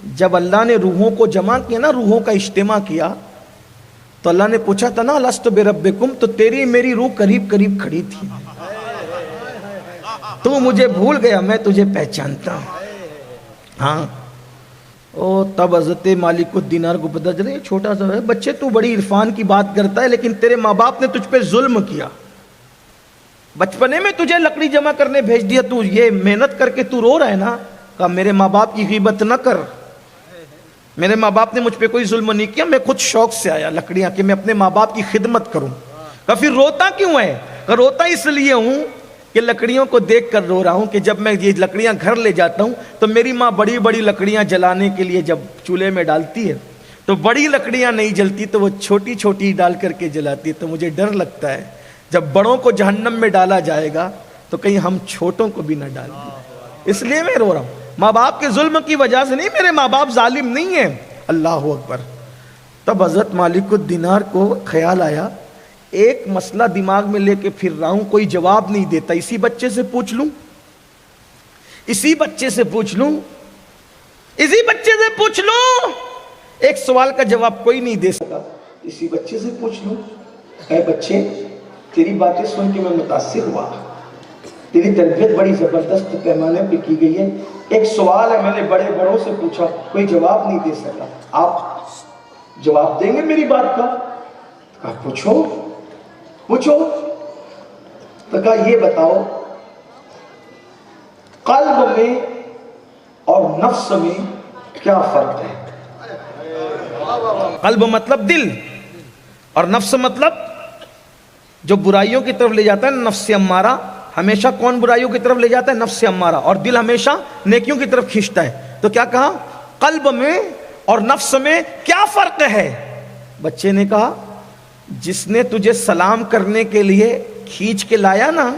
جب اللہ نے روحوں کو جمع کیا نا, روحوں کا اجتماع کیا, تو اللہ نے پوچھا تھا نا لست بربکم, تو تیری میری روح قریب قریب کھڑی تھی. تو مجھے بھول گیا, میں تجھے پہچانتا ہوں. ہاں, او تب حضرت مالک الدینار کو پتہ چلا یہ چھوٹا سا ہے بچے, تو بڑی عرفان کی بات کرتا ہے, لیکن تیرے ماں باپ نے تجھ پہ ظلم کیا. بچپنے میں تجھے لکڑی جمع کرنے بھیج دیا, تو یہ محنت کر کے تو رو رہا ہے نا. کہا میرے ماں باپ کی غیبت نہ کر, میرے ماں باپ نے مجھ پہ کوئی ظلم نہیں کیا, میں خود شوق سے آیا لکڑیاں کہ میں اپنے ماں باپ کی خدمت کروں. کہا پھر روتا کیوں ہے؟ کہا روتا اس لیے ہوں کہ لکڑیوں کو دیکھ کر رو رہا ہوں کہ جب میں یہ لکڑیاں گھر لے جاتا ہوں تو میری ماں بڑی بڑی لکڑیاں جلانے کے لیے جب چولہے میں ڈالتی ہے تو بڑی لکڑیاں نہیں جلتی, تو وہ چھوٹی چھوٹی ڈال کر کے جلاتی ہے. تو مجھے ڈر لگتا ہے جب بڑوں کو جہنم میں ڈالا جائے گا تو کہیں ہم چھوٹوں کو بھی نہ ڈال دیں, اس لیے میں رو رہا ہوں. ماں باپ کے ظلم کی وجہ سے نہیں, میرے ماں باپ ظالم نہیں ہیں. اللہ اکبر. تب حضرت مالک الدینار کو خیال آیا, ایک مسئلہ دماغ میں لے کے پھر رہا ہوں, کوئی جواب نہیں دیتا, اسی بچے سے پوچھ لوں, اسی بچے سے پوچھ لوں, اسی بچے سے پوچھ لوں. ایک سوال کا جواب کوئی نہیں دے سکا, اسی بچے سے پوچھ لوں. اے بچے, تیری باتیں سن کے میں متاثر ہوا, تیری تربیت بڑی زبردست پیمانے پہ کی گئی ہے. ایک سوال ہے, میں نے بڑے بڑوں سے پوچھا, کوئی جواب نہیں دے سکا, آپ جواب دیں گے میری بات کا؟ کہا پوچھو پوچھو. تو کہا یہ بتاؤ, قلب میں اور نفس میں کیا فرق ہے؟ قلب مطلب دل, اور نفس مطلب جو برائیوں کی طرف لے جاتا ہے, نفس امارہ. ہمیشہ کون برائیوں کی طرف لے جاتا ہے؟ نفس امارہ. اور دل ہمیشہ نیکیوں کی طرف کھینچتا ہے. تو کیا کہا, قلب میں اور نفس میں کیا فرق ہے؟ بچے نے کہا جس نے تجھے سلام کرنے کے لیے کھینچ کے لایا نا,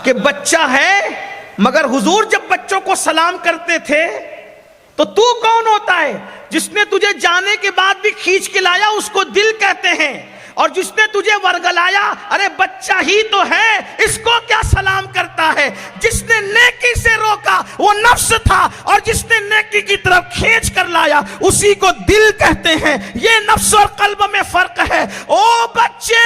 کہ بچہ ہے مگر حضور جب بچوں کو سلام کرتے تھے تو کون ہوتا ہے؟ جس نے تجھے جانے کے بعد بھی کھینچ کے لایا اس کو دل کہتے ہیں. اور جس نے تجھے ورگلایا, ارے بچہ ہی تو ہے, اس کو کیا سلام کرتا ہے؟ جس نے نیکی سے روکا وہ نفس تھا, اور جس نے نیکی کی طرف کھینچ کر لایا اسی کو دل کہتے ہیں. یہ نفس اور قلب میں فرق ہے. او بچے,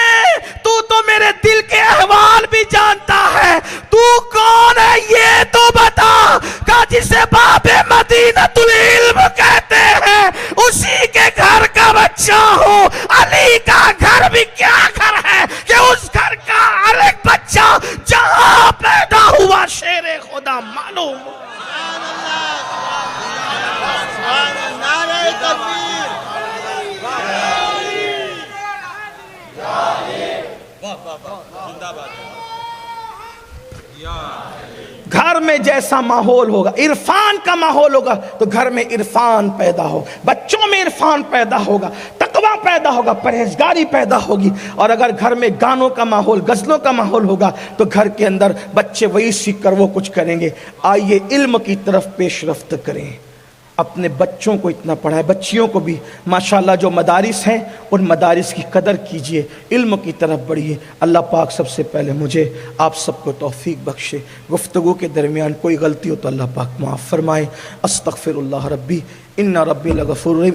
تو میرے دل کے احوال بھی جانتا ہے, تو کون ہے یہ تو بتا. کہ جسے باب مدینۃ العلم کہتے ہیں اسی کے گھر کا بچہ ہوں. علی کا گھر بھی کیا گھر ہے کہ اس گھر کا ہر ایک بچہ جہاں پیدا ہوا شیر خدا معلوم. گھر میں جیسا ماحول ہوگا, عرفان کا ماحول ہوگا, تو گھر میں عرفان پیدا ہو, بچوں میں عرفان پیدا ہوگا, تقویٰ پیدا ہوگا, پرہیزگاری پیدا ہوگی. اور اگر گھر میں گانوں کا ماحول, غزلوں کا ماحول ہوگا تو گھر کے اندر بچے وہی سیکھ کر وہ کچھ کریں گے. آئیے علم کی طرف پیش رفت کریں. اپنے بچوں کو اتنا پڑھائیں، بچیوں کو بھی ماشاءاللہ جو مدارس ہیں ان مدارس کی قدر کیجئے، علم کی طرف بڑھیے۔ اللہ پاک سب سے پہلے مجھے آپ سب کو توفیق بخشے، گفتگو کے درمیان کوئی غلطی ہو تو اللہ پاک معاف فرمائے۔ استغفر اللہ ربی ان ربی لغفور رحیم۔